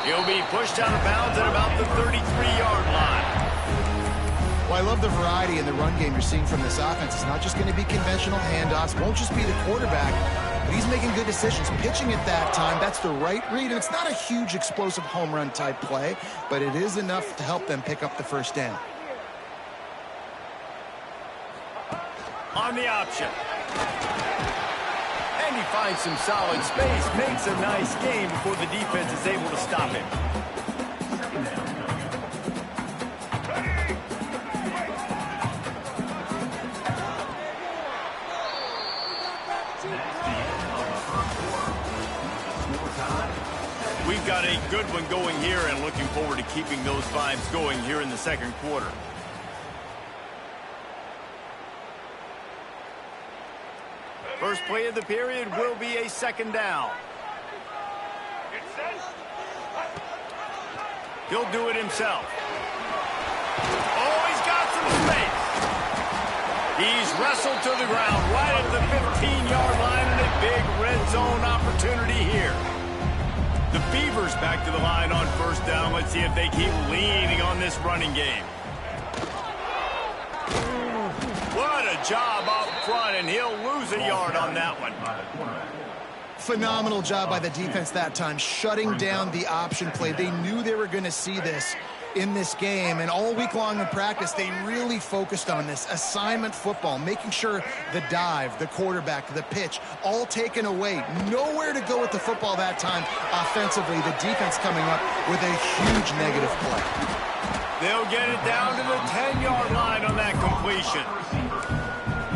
He'll be pushed out of bounds at about the 33-yard line. Well, I love the variety in the run game you're seeing from this offense. It's not just going to be conventional handoffs. Won't just be the quarterback, but he's making good decisions. Pitching at that time, that's the right read. And it's not a huge explosive home run type play, but it is enough to help them pick up the 1st down. On the option. And he finds some solid space, makes a nice game before the defense is able to stop him. We've got a good one going here and looking forward to keeping those vibes going here in the 2nd quarter. First play of the period will be a 2nd down. He'll do it himself. Oh, he's got some space. He's wrestled to the ground right at the 15-yard line, and a big red zone opportunity here. The Beavers back to the line on first down. Let's see if they keep leaning on this running game. What a job up front, and he'll lose a yard on that one. Phenomenal job by the defense that time, shutting down the option play. They knew they were going to see this in this game, and all week long in practice, they really focused on this assignment football, making sure the dive, the quarterback, the pitch, all taken away. Nowhere to go with the football that time offensively. The defense coming up with a huge negative play. They'll get it down to the 10-yard line on that completion.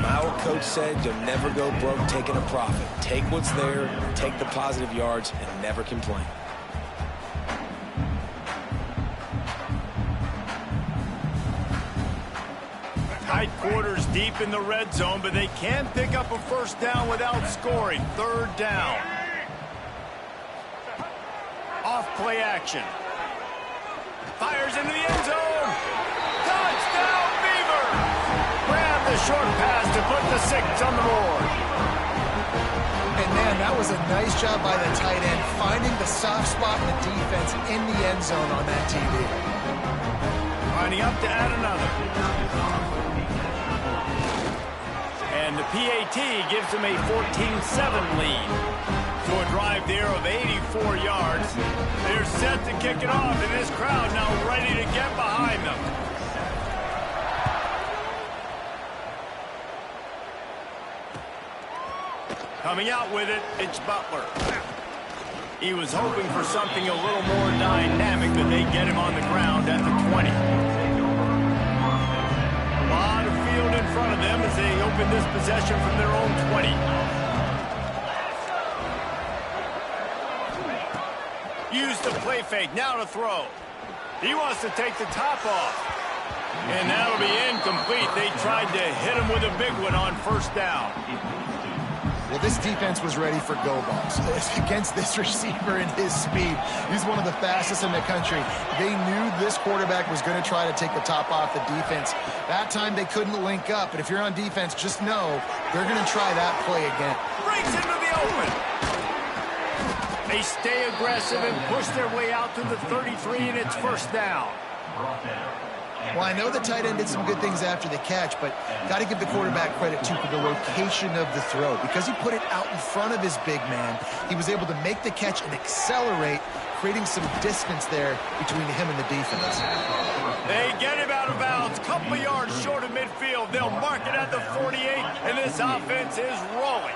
My old coach said you'll never go broke taking a profit. Take what's there, take the positive yards, and never complain. Tight quarters deep in the red zone, but they can pick up a first down without scoring. Third down. Off play action. Fires into the end zone. Touchdown, Beavers! Grab the short pass to put the 6 on the board. And man, that was a nice job by the tight end, finding the soft spot in the defense in the end zone on that TV. Lining up to add another. And the PAT gives them a 14-7 lead. So a drive there of 84 yards. They're set to kick it off, and this crowd now ready to get behind them. Coming out with it, it's Butler. He was hoping for something a little more dynamic, but they get him on the ground at the 20. A lot of field in front of them as they open this possession from their own 20. Use the play fake, now to throw. He wants to take the top off. And that'll be incomplete. They tried to hit him with a big one on first down. Well, this defense was ready for go balls against this receiver and his speed. He's one of the fastest in the country. They knew this quarterback was going to try to take the top off the defense. That time they couldn't link up, but if you're on defense, just know they're going to try that play again. Breaks into the open. They stay aggressive and push their way out to the 33, and it's first down. Well, I know the tight end did some good things after the catch, but got to give the quarterback credit, too, for the location of the throw. Because he put it out in front of his big man, he was able to make the catch and accelerate, creating some distance there between him and the defense. They get him out of bounds, couple yards short of midfield. They'll mark it at the 48, and this offense is rolling.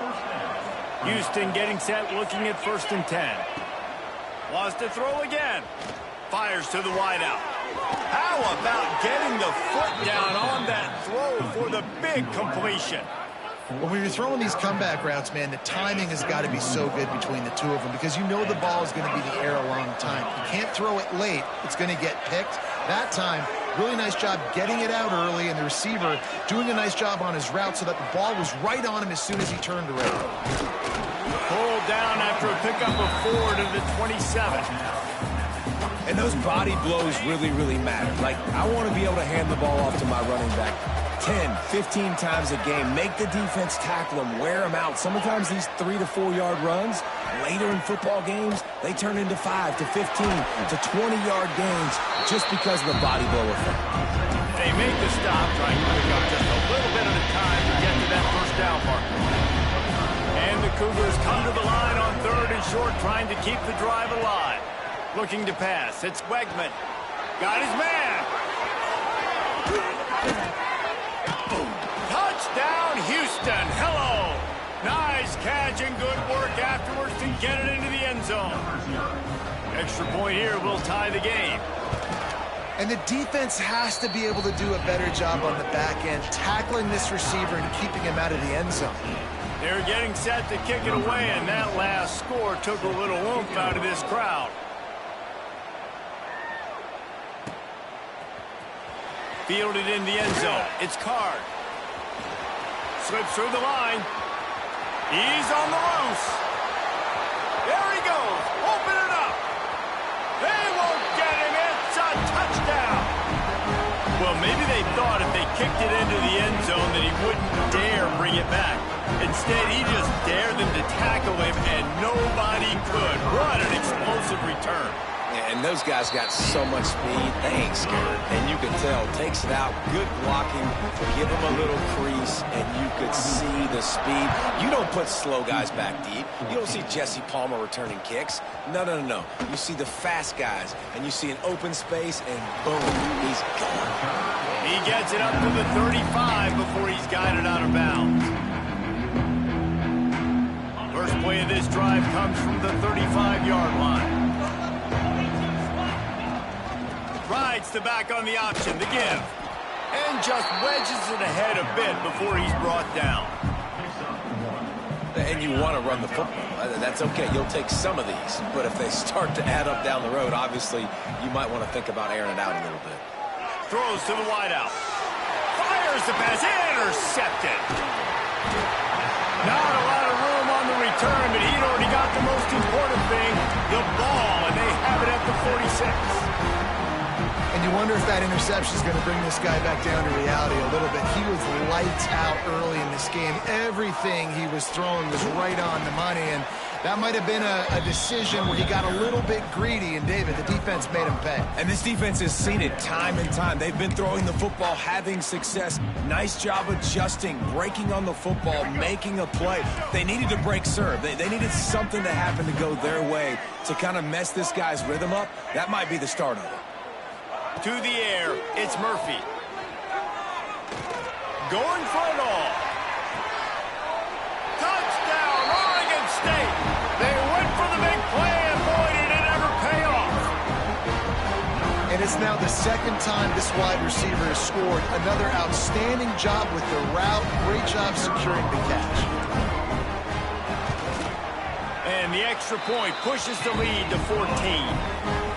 Houston getting set, looking at 1st and 10. Wants to throw again. Fires to the wideout. How about getting the foot down on that throw for the big completion? When you're throwing these comeback routes, man, the timing has got to be so good between the two of them because you know the ball is going to be in the air a long time. You can't throw it late. It's going to get picked. That time, really nice job getting it out early, and the receiver doing a nice job on his route so that the ball was right on him as soon as he turned around. Pulled down after a pickup of 4 to the 27. And those body blows really, really matter. Like, I want to be able to hand the ball off to my running back 10, 15 times a game. Make the defense tackle them, wear them out. Sometimes these 3 to 4 yard runs, later in football games, they turn into 5 to 15 to 20-yard gains just because of the body blow effect. They make the stop, trying to pick up just a little bit at a time to get to that first down marker. And the Cougars come to the line on 3rd and short, trying to keep the drive alive. Looking to pass. It's Wegman. Got his man. Touchdown, Houston. Hello. Nice catch and good work afterwards to get it into the end zone. Extra point here will tie the game. And the defense has to be able to do a better job on the back end, tackling this receiver and keeping him out of the end zone. They're getting set to kick it away, and that last score took a little oomph out of this crowd. Fielded in the end zone. It's Card. Slips through the line. He's on the loose. There he goes. Open it up. They won't get him. It's maybe they thought if they kicked it into the end zone that he wouldn't dare bring it back. Instead, he just dared them to tackle him, and nobody could. What an explosive return. Yeah, and those guys got so much speed, they ain't scared. And you can tell, takes it out, good blocking, give him a little crease, and you could see the speed. You don't put slow guys back deep. You don't see Jesse Palmer returning kicks. No, no, no, no. You see the fast guys, and you see an open space, and boom, he's gone. He gets it up to the 35 before he's guided out of bounds. First play of this drive comes from the 35-yard line. Rides the back on the option, the give. And just wedges it ahead a bit before he's brought down. And you want to run the football. That's okay. You'll take some of these. But if they start to add up down the road, obviously, you might want to think about airing it out a little bit. Throws to the wideout. Fires the pass. Intercepted. Not a lot of room on the return, but he'd already got the most important thing, the ball, and they have it at the 46. And you wonder if that interception is going to bring this guy back down to reality a little bit. He was lights out early in this game. Everything he was throwing was right on the money, and that might have been a decision where he got a little bit greedy, and David, the defense made him pay. And this defense has seen it time and time. They've been throwing the football, having success. Nice job adjusting, breaking on the football, making a play. They needed to break serve. They needed something to happen to go their way to kind of mess this guy's rhythm up. That might be the start of it. To the air, it's Murphy. Going for it all. Touchdown, Oregon State. They went for the big play, and boy, did it ever pay off. And it's now the second time this wide receiver has scored. Another outstanding job with the route. Great job securing the catch. And the extra point pushes the lead to 14.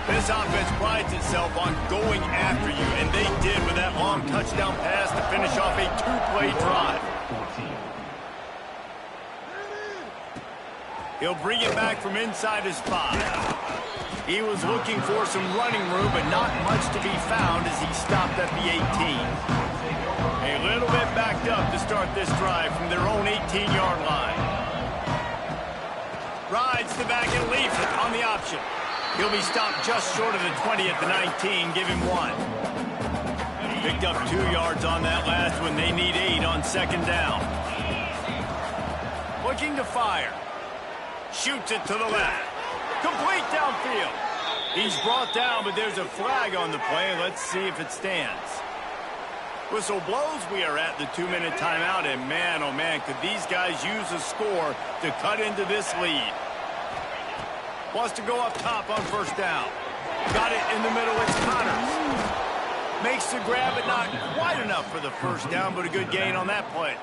This offense prides itself on going after you, and they did with that long touchdown pass to finish off a two-play drive. He'll bring it back from inside his 5. He was looking for some running room, but not much to be found as he stopped at the 18. A little bit backed up to start this drive from their own 18-yard line. Rides the back and leaves it on the option. He'll be stopped just short of the 20 at the 19. Give him 1. Picked up 2 yards on that last one. They need 8 on second down. Looking to fire. Shoots it to the left. Complete downfield. He's brought down, but there's a flag on the play. Let's see if it stands. Whistle blows. We are at the 2-minute timeout, and man, oh man, could these guys use a score to cut into this lead. Wants to go up top on first down. Got it in the middle. It's Connors. Makes the grab, but not quite enough for the first down, but a good gain on that play.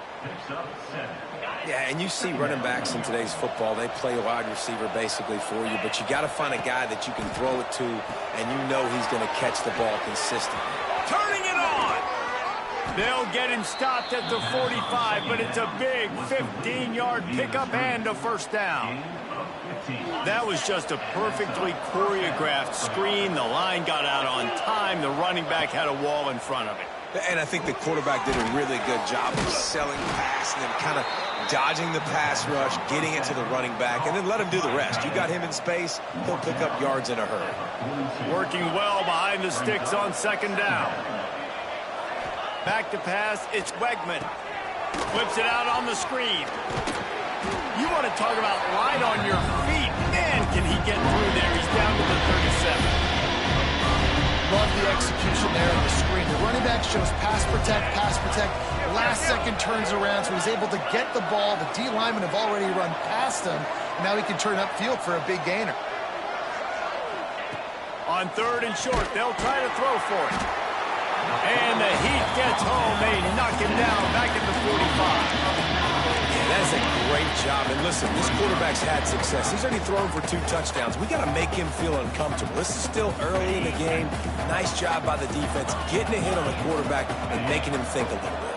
Yeah, and you see running backs in today's football, they play a wide receiver basically for you, but you got to find a guy that you can throw it to, and you know he's going to catch the ball consistently. Turning it on. They'll get him stopped at the 45, but it's a big 15-yard pickup and a first down. That was just a perfectly choreographed screen. The line got out on time. The running back had a wall in front of it. And I think the quarterback did a really good job of selling pass and then kind of dodging the pass rush, getting it to the running back, and then let him do the rest. You got him in space, he'll pick up yards in a hurry. Working well behind the sticks on second down. Back to pass, it's Wegman. Flips it out on the screen. You want to talk about light on your feet. Man, can he get through there. He's down to the 37. Love the execution there on the screen. The running back shows pass protect, pass protect. Last second turns around, so he's able to get the ball. The D linemen have already run past him. Now he can turn upfield for a big gainer. On third and short, they'll try to throw for it. And the heat gets home. They knock him down back at the 45. That's a great job. And listen, this quarterback's had success. He's already thrown for 2 touchdowns. We got to make him feel uncomfortable. This is still early in the game. Nice job by the defense, getting a hit on the quarterback and making him think a little bit.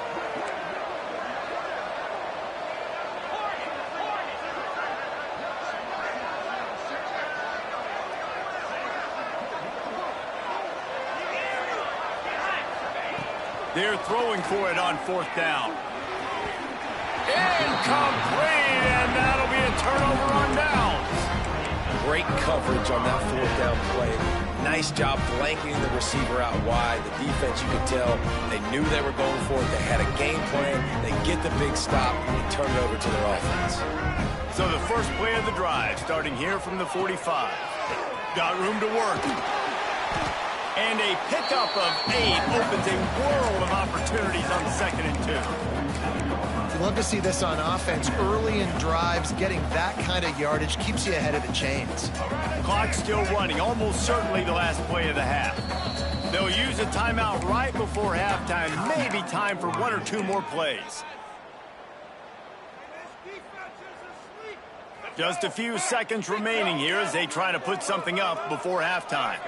They're throwing for it on 4th down. Incomplete, and that'll be a turnover on downs. Great coverage on that 4th down play. Nice job blanketing the receiver out wide. The defense, you could tell, they knew they were going for it. They had a game plan. They get the big stop and turn it over to their offense. So the first play of the drive, starting here from the 45. Got room to work. And a pickup of 8 opens a world of opportunities on 2nd and 2. Love to see this on offense. Early in drives, getting that kind of yardage keeps you ahead of the chains. Clock still running, almost certainly the last play of the half. They'll use a timeout right before halftime. Maybe time for 1 or 2 more plays. Just a few seconds remaining here as they try to put something up before halftime.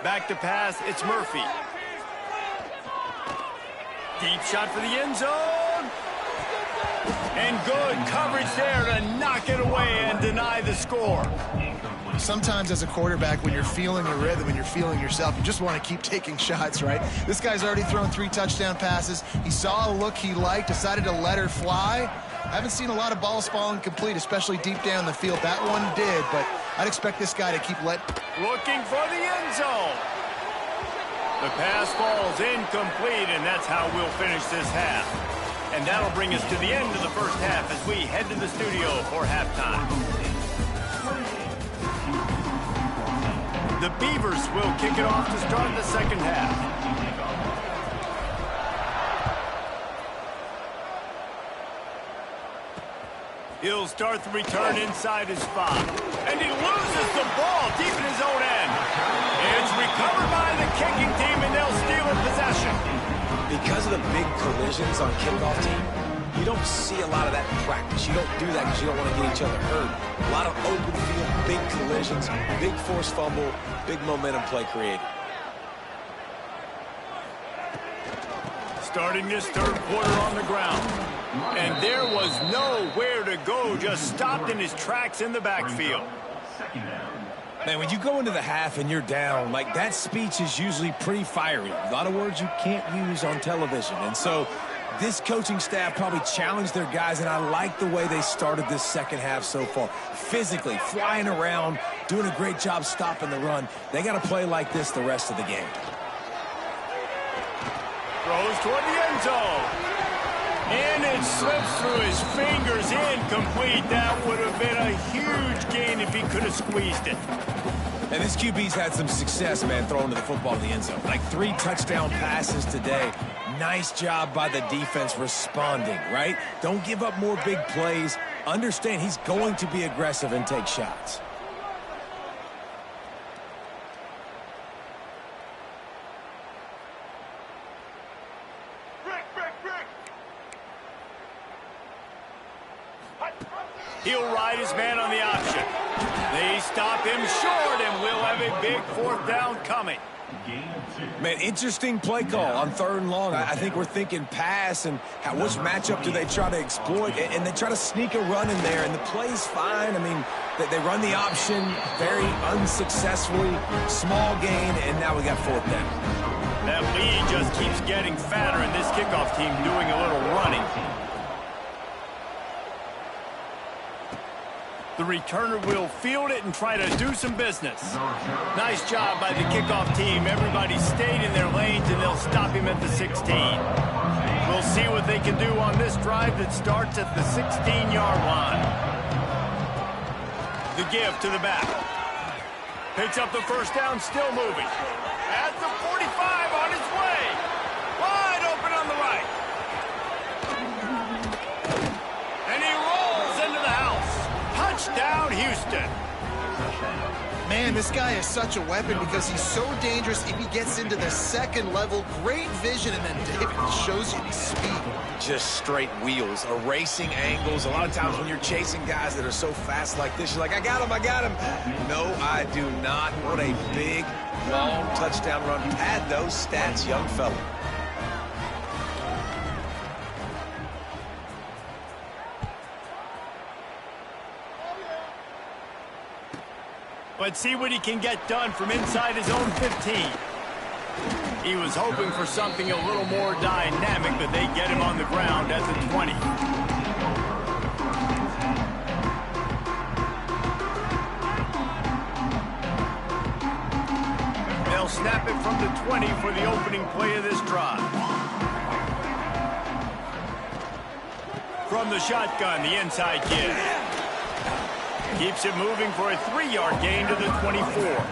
Back to pass, it's Murphy. Deep shot for the end zone. And good coverage there to knock it away and deny the score. Sometimes as a quarterback, when you're feeling the rhythm and you're feeling yourself, you just want to keep taking shots, right? This guy's already thrown 3 touchdown passes. He saw a look he liked, decided to let her fly. I haven't seen a lot of balls falling complete, especially deep down the field. That one did, but I'd expect this guy to keep looking for the end zone. The pass falls incomplete, and that's how we'll finish this half. And that'll bring us to the end of the first half as we head to the studio for halftime. The Beavers will kick it off to start the second half. He'll start the return inside his spot. And he loses the ball deep in his own end. It's recovered by the kicking team, and they'll steal a possession. Because of the big collisions on kickoff team, you don't see a lot of that in practice. You don't do that because you don't want to get each other hurt. A lot of open field, big collisions, big forced fumble, big momentum play created. Starting this third quarter on the ground. And there was nowhere to go, just stopped in his tracks in the backfield. Man, when you go into the half and you're down, like that speech is usually pretty fiery. A lot of words you can't use on television. And so this coaching staff probably challenged their guys, and I like the way they started this second half so far. Physically, flying around, doing a great job stopping the run. They got to play like this the rest of the game. Throws toward the end zone. And it slips through his fingers, incomplete. That would have been a huge gain if he could have squeezed it. And this QB's had some success, man, throwing to the football in the end zone. Like 3 touchdown passes today. Nice job by the defense responding, right? Don't give up more big plays. Understand he's going to be aggressive and take shots. He'll ride his man on the option. They stop him short, and we'll have a big 4th down coming. Man, interesting play call on 3rd and long. I think we're thinking pass, and which matchup do they try to exploit? And they try to sneak a run in there, and the play's fine. I mean, they run the option very unsuccessfully, small gain, and now we got 4th down. That lead just keeps getting fatter, and this kickoff team doing a little running. The returner will field it and try to do some business. Nice job by the kickoff team. Everybody stayed in their lanes, and they'll stop him at the 16. We'll see what they can do on this drive that starts at the 16-yard line. The give to the back. Picks up the first down, still moving. At the 45, on his way. Wide open on the right. And he rolls into the house. Touchdown, Houston. Man, this guy is such a weapon because he's so dangerous if he gets into the second level. Great vision, and then David shows you the speed. Just straight wheels, erasing angles. A lot of times when you're chasing guys that are so fast like this, you're like, I got him, I got him. No, I do not. What a big, long touchdown run. Pad those stats, young fella. Let's see what he can get done from inside his own 15. He was hoping for something a little more dynamic, but they get him on the ground at the 20. They'll snap it from the 20 for the opening play of this drive. From the shotgun, the inside give. Keeps it moving for a 3-yard gain to the 24.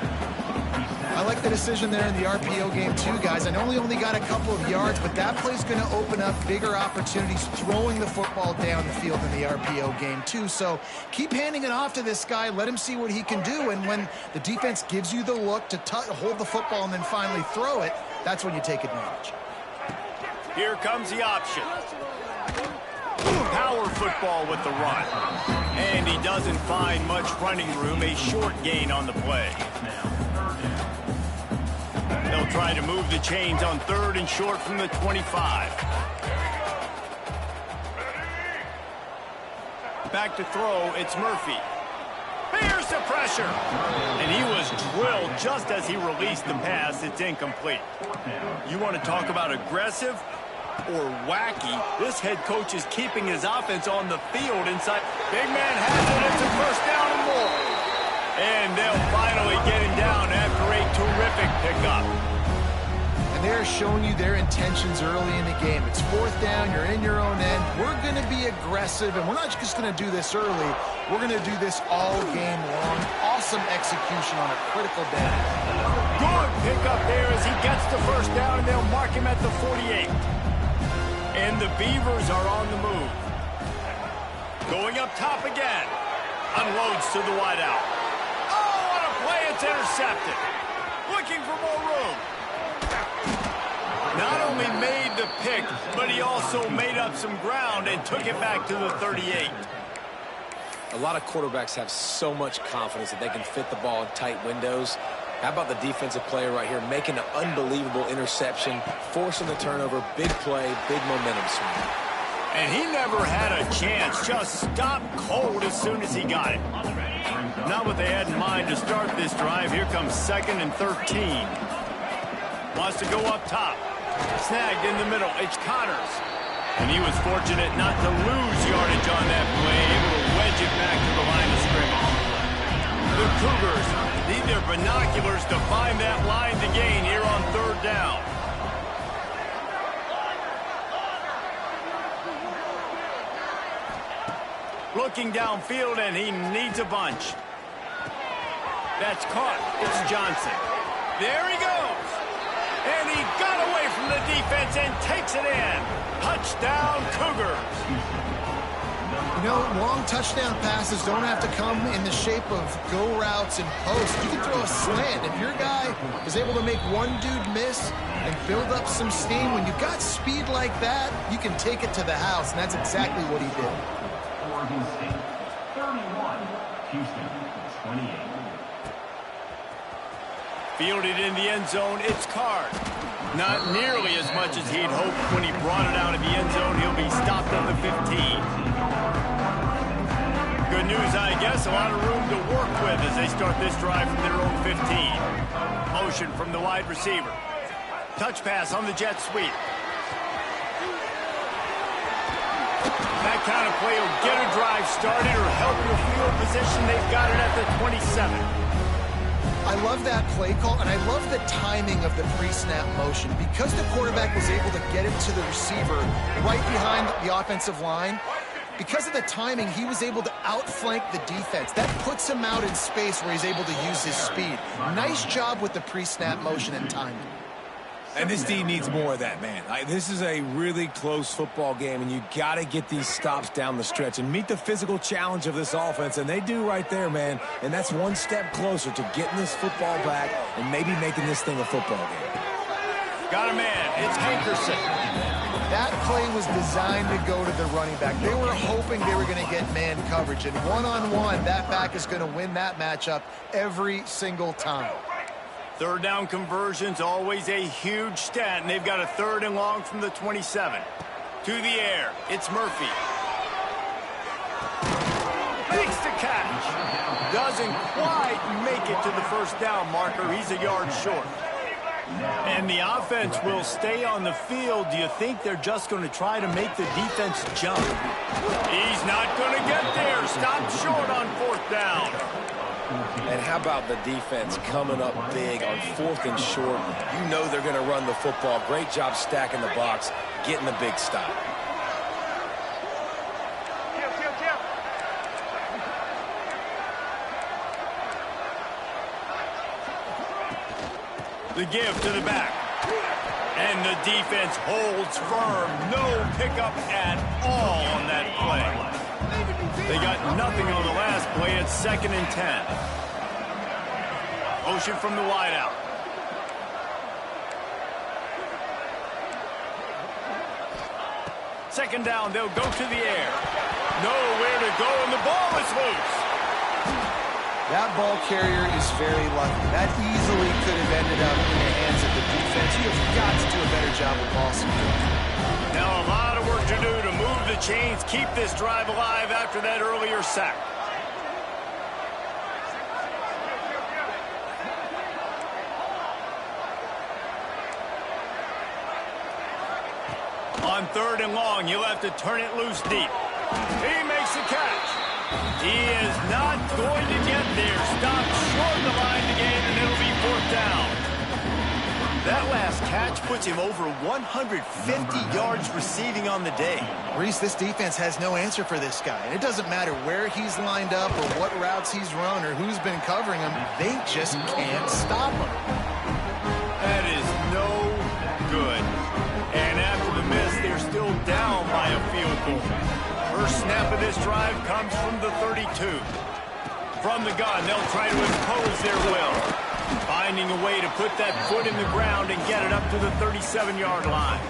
I like the decision there in the RPO game too, guys. I know he only got a couple of yards, but that play's going to open up bigger opportunities throwing the football down the field in the RPO game too. So keep handing it off to this guy. Let him see what he can do. And when the defense gives you the look to hold the football and then finally throw it, that's when you take advantage. Here comes the option. Power football with the run. And he doesn't find much running room. A short gain on the play. They'll try to move the chains on 3rd and short from the 25. Back to throw, it's Murphy. Here's the pressure. And he was drilled just as he released the pass. It's incomplete. You want to talk about aggressive or wacky? This head coach is keeping his offense on the field inside. Big man has it. It's a first down and more. And they'll finally get him down after a terrific pickup. And they're showing you their intentions early in the game. It's 4th down. You're in your own end. We're going to be aggressive, and we're not just going to do this early. We're going to do this all game long. Awesome execution on a critical down. Good pickup there as he gets the first down, and they'll mark him at the 48. And the Beavers are on the move. Going up top again. Unloads to the wideout. Oh, what a play. It's intercepted. Looking for more room. Not only made the pick, but he also made up some ground and took it back to the 38. A lot of quarterbacks have so much confidence that they can fit the ball in tight windows. How about the defensive player right here making an unbelievable interception, forcing the turnover, big play, big momentum swing. And he never had a chance, just stopped cold as soon as he got it. Not what they had in mind to start this drive. Here comes 2nd and 13. Wants to go up top. Snagged in the middle. It's Connors. And he was fortunate not to lose yardage on that play, able to wedge it back to the line of scrimmage. The Cougars need their binoculars to find that line to gain here on 3rd down. Looking downfield, and he needs a bunch. That's caught. It's Johnson. There he goes. And he got away from the defense and takes it in. Touchdown, Cougars. You know, long touchdown passes don't have to come in the shape of go routes and posts. You can throw a slant. If your guy is able to make one dude miss and build up some steam, when you've got speed like that, you can take it to the house, and that's exactly what he did. Oregon State, 31. Houston, 28. Fielded in the end zone, it's Card. Not nearly as much as he'd hoped when he brought it out of the end zone. He'll be stopped on the 15. Good news, I guess. A lot of room to work with as they start this drive from their own 15. Motion from the wide receiver. Touch pass on the jet sweep. That kind of play will get a drive started or help your field position. They've got it at the 27. I love that play call, and I love the timing of the pre-snap motion. Because the quarterback was able to get it to the receiver right behind the offensive line, because of the timing, he was able to outflank the defense. That puts him out in space where he's able to use his speed. Nice job with the pre-snap motion and timing. And this team needs more of that, man. This is a really close football game, and you got to get these stops down the stretch and meet the physical challenge of this offense, and they do right there, man. And that's one step closer to getting this football back and maybe making this thing a football game. Got a man. It's Hankerson. That play was designed to go to the running back. They were hoping they were going to get man coverage, and one-on-one, that back is going to win that matchup every single time. 3rd down conversion's always a huge stat, and they've got a 3rd and long from the 27. To the air, it's Murphy. Makes the catch. Doesn't quite make it to the first down marker. He's a yard short. And the offense will stay on the field. Do you think they're just going to try to make the defense jump? He's not going to get there. Stopped short on fourth down. And how about the defense coming up big on fourth and short? You know they're going to run the football. Great job stacking the box, getting the big stop. The give to the back. And the defense holds firm. No pickup at all on that play. They got nothing on the last play. It's 2nd and 10. Motion from the wideout. Second down, they'll go to the air. Nowhere to go, and the ball is loose. That ball carrier is very lucky. That easily could have ended up in the hands of the defense. You have got to do a better job of ball security. Now a lot of work to do to move the chains, keep this drive alive after that earlier sack. On 3rd and long, you'll have to turn it loose deep. He makes the catch. He is not going to get there. Stopped short of the line to gain, and it'll be 4th down. That last catch puts him over 150 yards receiving on the day. Reese, this defense has no answer for this guy. And it doesn't matter where he's lined up or what routes he's run or who's been covering him. They just can't stop him. That is no good. And after the miss, they're still down by a field goal. First snap of this drive comes from the 32. From the gun, they'll try to impose their will. Finding a way to put that foot in the ground and get it up to the 37-yard line.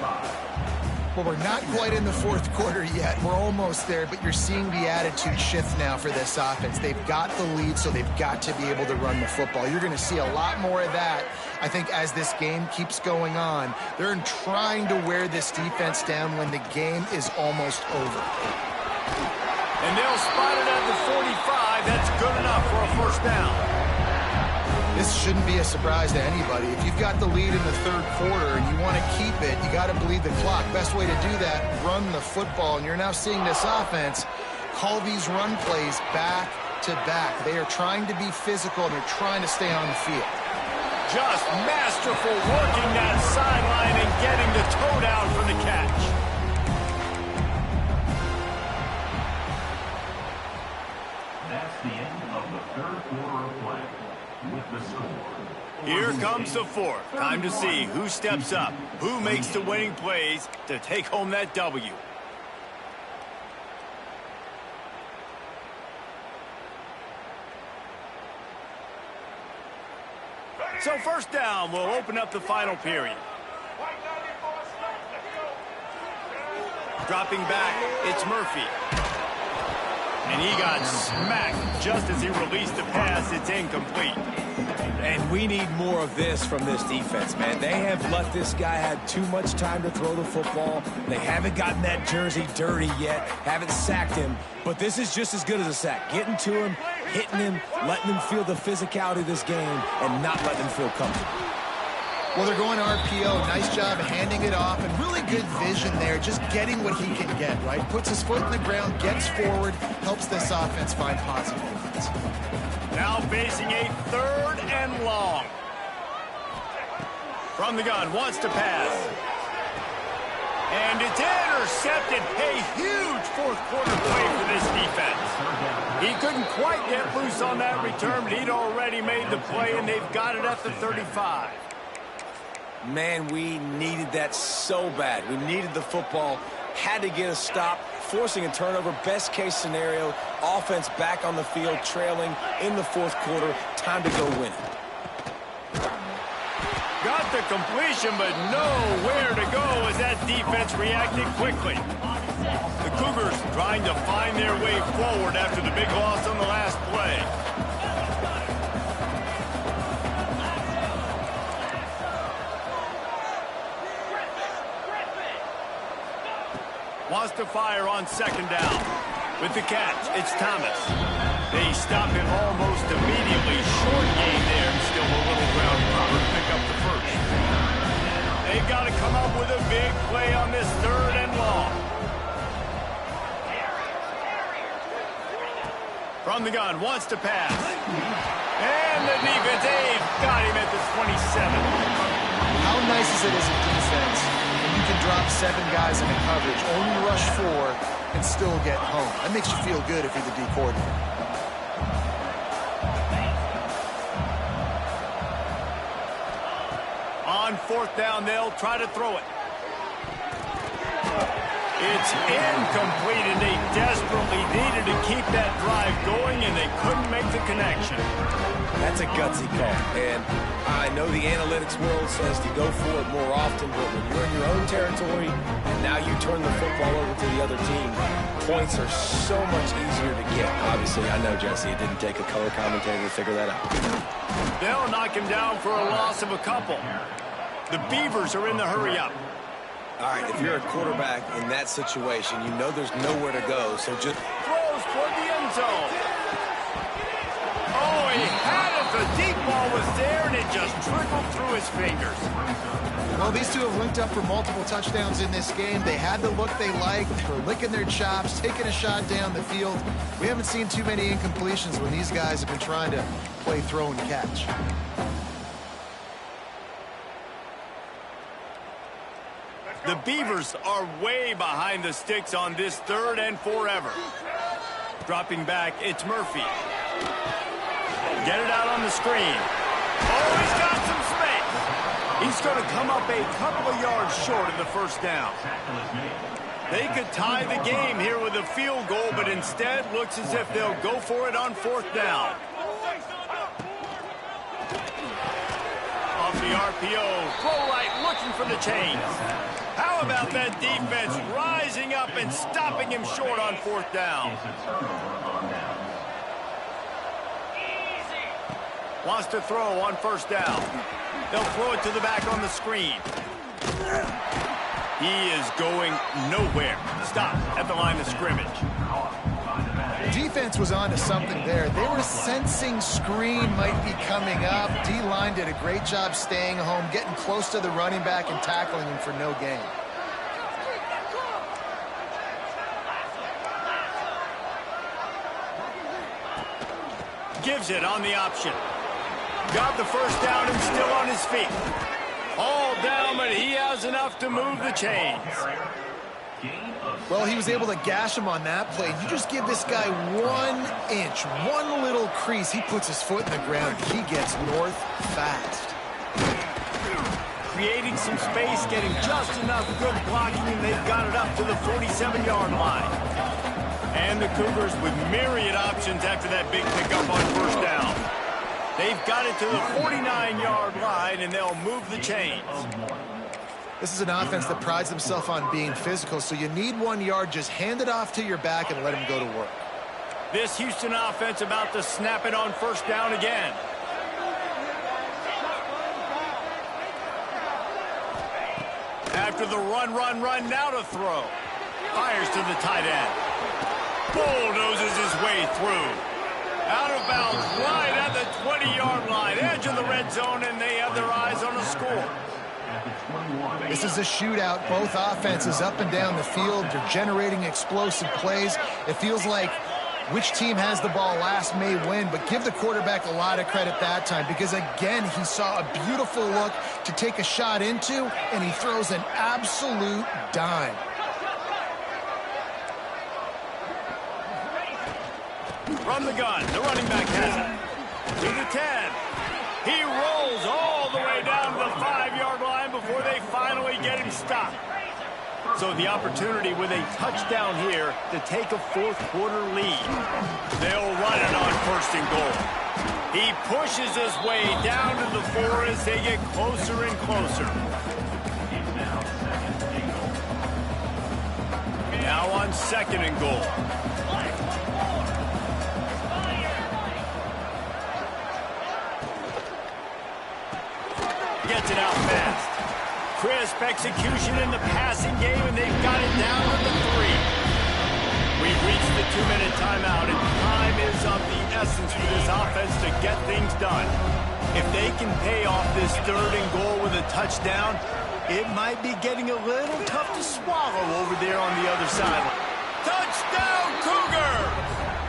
Well, we're not quite in the fourth quarter yet. We're almost there, but you're seeing the attitude shift now for this offense. They've got the lead, so they've got to be able to run the football. You're going to see a lot more of that, I think, as this game keeps going on. They're trying to wear this defense down when the game is almost over. And they'll spot it at the 45. That's good enough for a first down. This shouldn't be a surprise to anybody. If you've got the lead in the 3rd quarter and you want to keep it, you got to bleed the clock. Best way to do that, run the football. And you're now seeing this offense call these run plays back to back. They are trying to be physical, and they're trying to stay on the field. Just masterful working that sideline and getting the toe down for the catch. That's the end of the 3rd quarter of play. With the score. Here comes the 4th. Time to see who steps up, who makes the winning plays to take home that W. So first down, we'll open up the final period. Dropping back, it's Murphy. And he got smacked just as he released the pass. It's incomplete. And we need more of this from this defense, man. They have let this guy have too much time to throw the football. They haven't gotten that jersey dirty yet, haven't sacked him. But this is just as good as a sack. Getting to him, hitting him, letting him feel the physicality of this game, and not letting him feel comfortable. Well, they're going RPO. Nice job handing it off, and really good vision there, just getting what he can get, right? Puts his foot in the ground, gets forward, helps this offense find positive moments. Now facing a 3rd and long. From the gun, wants to pass. And it's intercepted. A huge 4th quarter play for this defense. He couldn't quite get loose on that return, but he'd already made the play, and they've got it at the 35. Man, we needed that so bad. We needed the football, had to get a stop, forcing a turnover. Best case scenario, offense back on the field, trailing in the 4th quarter. Time to go win it. Got the completion, but nowhere to go as that defense reacted quickly. The Cougars trying to find their way forward after the big loss on the last play. Wants to fire on 2nd down. With the catch, it's Thomas. They stop him almost immediately. Short gain there, and still a little ground cover to pick up the first. They've got to come up with a big play on this 3rd and long. From the gun, wants to pass. And the defense, they've got him at the 27. How nice is it as a defense when you can drop 7 guys into coverage, only rush 4, and still get home? That makes you feel good if you're the D coordinator. On 4th down, they'll try to throw it. It's incomplete, and they desperately needed to keep that drive going, and they couldn't make the connection. That's a gutsy call, and I know the analytics world says to go for it more often, but when you're in your own territory and now you turn the football over to the other team, points are so much easier to get. Obviously, I know, Jesse, it didn't take a color commentator to figure that out. They'll knock him down for a loss of a couple. The Beavers are in the hurry-up. All right, if you're a quarterback in that situation, you know there's nowhere to go, so just Throws toward the end zone. Oh, he had it. The deep ball was there, and it just trickled through his fingers. Well, these two have linked up for multiple touchdowns in this game. They had the look they liked. They were licking their chops, taking a shot down the field. We haven't seen too many incompletions when these guys have been trying to play throw and catch. The Beavers are way behind the sticks on this 3rd and forever. Dropping back, it's Murphy. Get it out on the screen. Oh, he's got some space. He's going to come up a couple of yards short of the 1st down. They could tie the game here with a field goal, but instead looks as if they'll go for it on 4th down. Off the RPO, throw right, looking for the chains. How about that defense rising up and stopping him short on 4th down? Wants to throw on 1st down. They'll throw it to the back on the screen. He is going nowhere. Stop at the line of scrimmage. Defense was on to something there. They were sensing screen might be coming up. D-line did a great job staying home, getting close to the running back and tackling him for no gain. Gives it on the option. Got the 1st down and still on his feet. All down, but he has enough to move the chains. Well, he was able to gash him on that play. You just give this guy 1 inch, one little crease. He puts his foot in the ground. He gets north fast. Creating some space, getting just enough good blocking, and they've got it up to the 47-yard line. And the Cougars with myriad options after that big pickup on 1st down. They've got it to the 49-yard line, and they'll move the chains. This is an offense that prides themselves on being physical, so you need 1 yard, just hand it off to your back and let him go to work. This Houston offense about to snap it on 1st down again. After the run, now to throw. Fires to the tight end. Bulldozes his way through. Out of bounds, right at the 20-yard line. Edge of the red zone, and they have their eyes on a score. This is a shootout. Both offenses up and down the field. They're generating explosive plays. It feels like which team has the ball last may win, but give the quarterback a lot of credit that time because, again, he saw a beautiful look to take a shot into, and he throws an absolute dime. From the gun, the running back has it. To the 10. He rolls all the way down to the 5-yard line before they finally get him stopped. So the opportunity with a touchdown here to take a 4th quarter lead. They'll run it on 1st and goal. He pushes his way down to the 4 as they get closer and closer. Now on 2nd and goal. Gets it out fast. Crisp execution in the passing game, and they've got it down to the 3. We've reached the 2-minute timeout, and time is of the essence for this offense to get things done. If they can pay off this 3rd and goal with a touchdown, it might be getting a little tough to swallow over there on the other side. Touchdown, Cougars!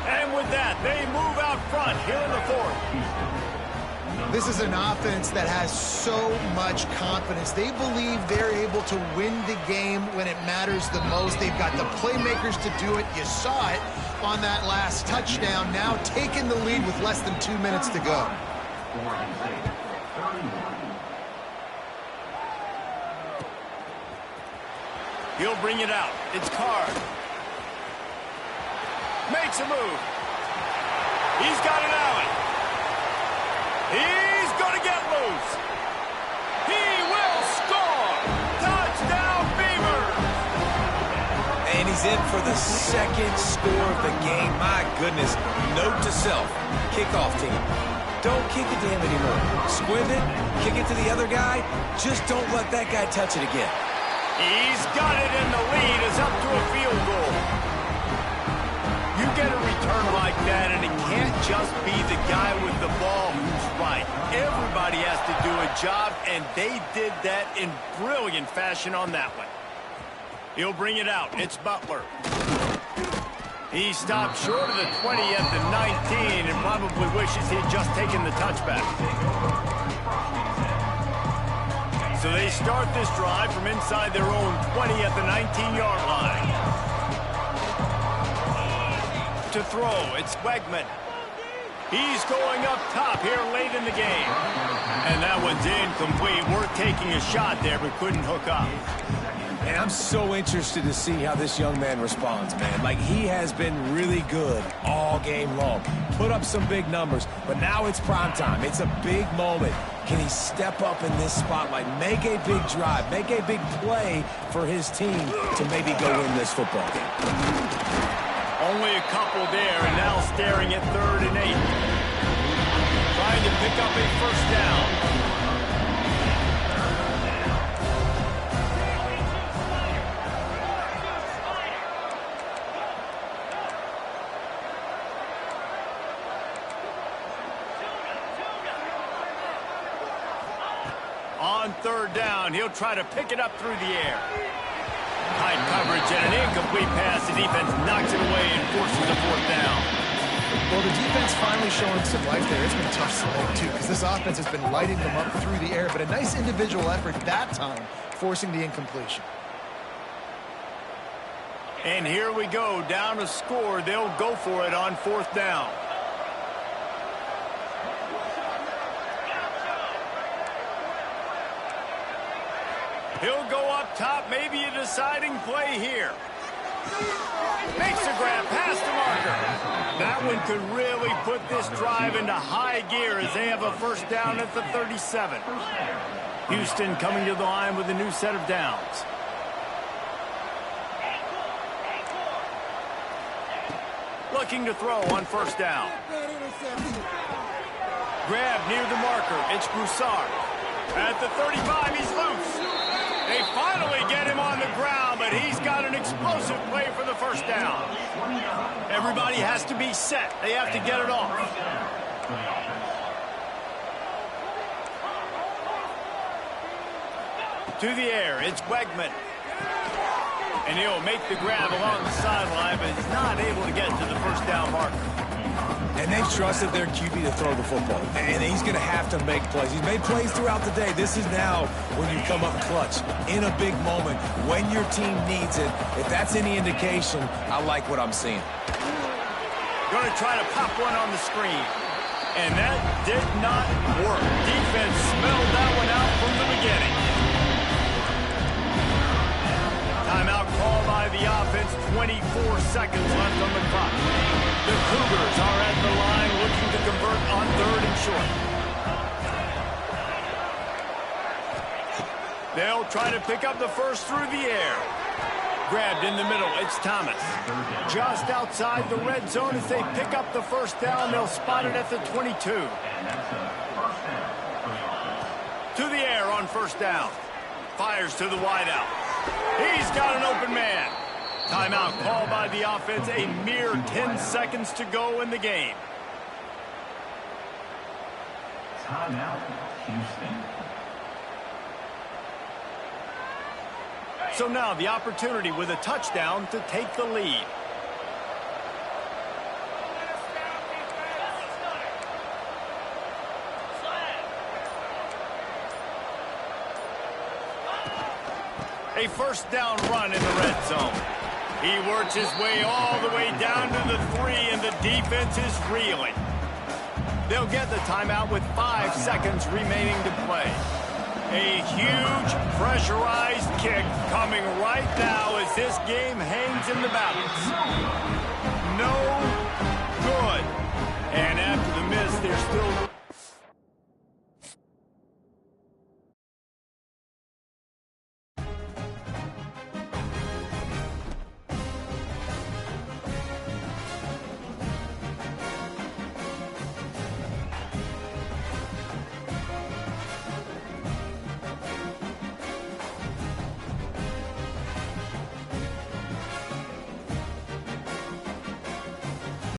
And with that, they move out front here in the 4th. This is an offense that has so much confidence. They believe they're able to win the game when it matters the most. They've got the playmakers to do it. You saw it on that last touchdown. Now taking the lead with less than 2 minutes to go. He'll bring it out. It's Card. Makes a move. He's got an alley. He's going to get loose. He will score. Touchdown, Beavers. And he's in for the 2nd score of the game. My goodness. Note to self. Kickoff team. Don't kick it to him anymore. Squib it. Kick it to the other guy. Just don't let that guy touch it again. He's got it, and the lead is up to a field goal. You get a return like that, and it can't just be the guy with the ball who's right. Everybody has to do a job, and they did that in brilliant fashion on that one. He'll bring it out. It's Butler. He stopped short of the 20 at the 19 and probably wishes he'd just taken the touchback. So they start this drive from inside their own 20 at the 19-yard line. To throw, it's Wegman. He's going up top here late in the game. And that one's incomplete. We're taking a shot there, but couldn't hook up. And I'm so interested to see how this young man responds, man. Like, he has been really good all game long. Put up some big numbers, but now it's prime time. It's a big moment. Can he step up in this spotlight, make a big drive, make a big play for his team to maybe go win this football game? Only a couple there, and now staring at 3rd and 8. Trying to pick up a 1st down. On 3rd down, he'll try to pick it up through the air. Tight coverage and an incomplete pass. The defense knocks it away and forces a 4th down. Well, the defense finally showing some life there. It's been tough sledding, too, because this offense has been lighting them up through the air. But a nice individual effort that time, forcing the incompletion. And here we go, down a score. They'll go for it on 4th down. He'll go up top, maybe a deciding play here. Makes a grab past the marker. That one could really put this drive into high gear as they have a 1st down at the 37. Houston coming to the line with a new set of downs. Looking to throw on 1st down. Grab near the marker. It's Broussard. At the 35, he's loose. They finally get him on the ground, but he's got an explosive play for the 1st down. Everybody has to be set. They have to get it off. To the air, it's Wegman. And he'll make the grab along the sideline, but he's not able to get to the 1st down marker. And they've trusted their QB to throw the football. And he's going to have to make plays. He's made plays throughout the day. This is now when you come up clutch in a big moment when your team needs it. If that's any indication, I like what I'm seeing. Going to try to pop one on the screen. And that did not work. Defense smelled that one out from the beginning. Timeout called by the offense. 24 seconds left on the clock. The Cougars are at the line looking to convert on 3rd and short. They'll try to pick up the 1st through the air. Grabbed in the middle, it's Thomas. Just outside the red zone as they pick up the 1st down. They'll spot it at the 22. To the air on 1st down. Fires to the wideout. He's got an open man. Timeout called by the offense, a mere 10 seconds to go in the game. Timeout, Houston. So now the opportunity with a touchdown to take the lead. A first down run in the red zone. He works his way all the way down to the 3, and the defense is reeling. They'll get the timeout with 5 seconds remaining to play. A huge pressurized kick coming right now as this game hangs in the balance.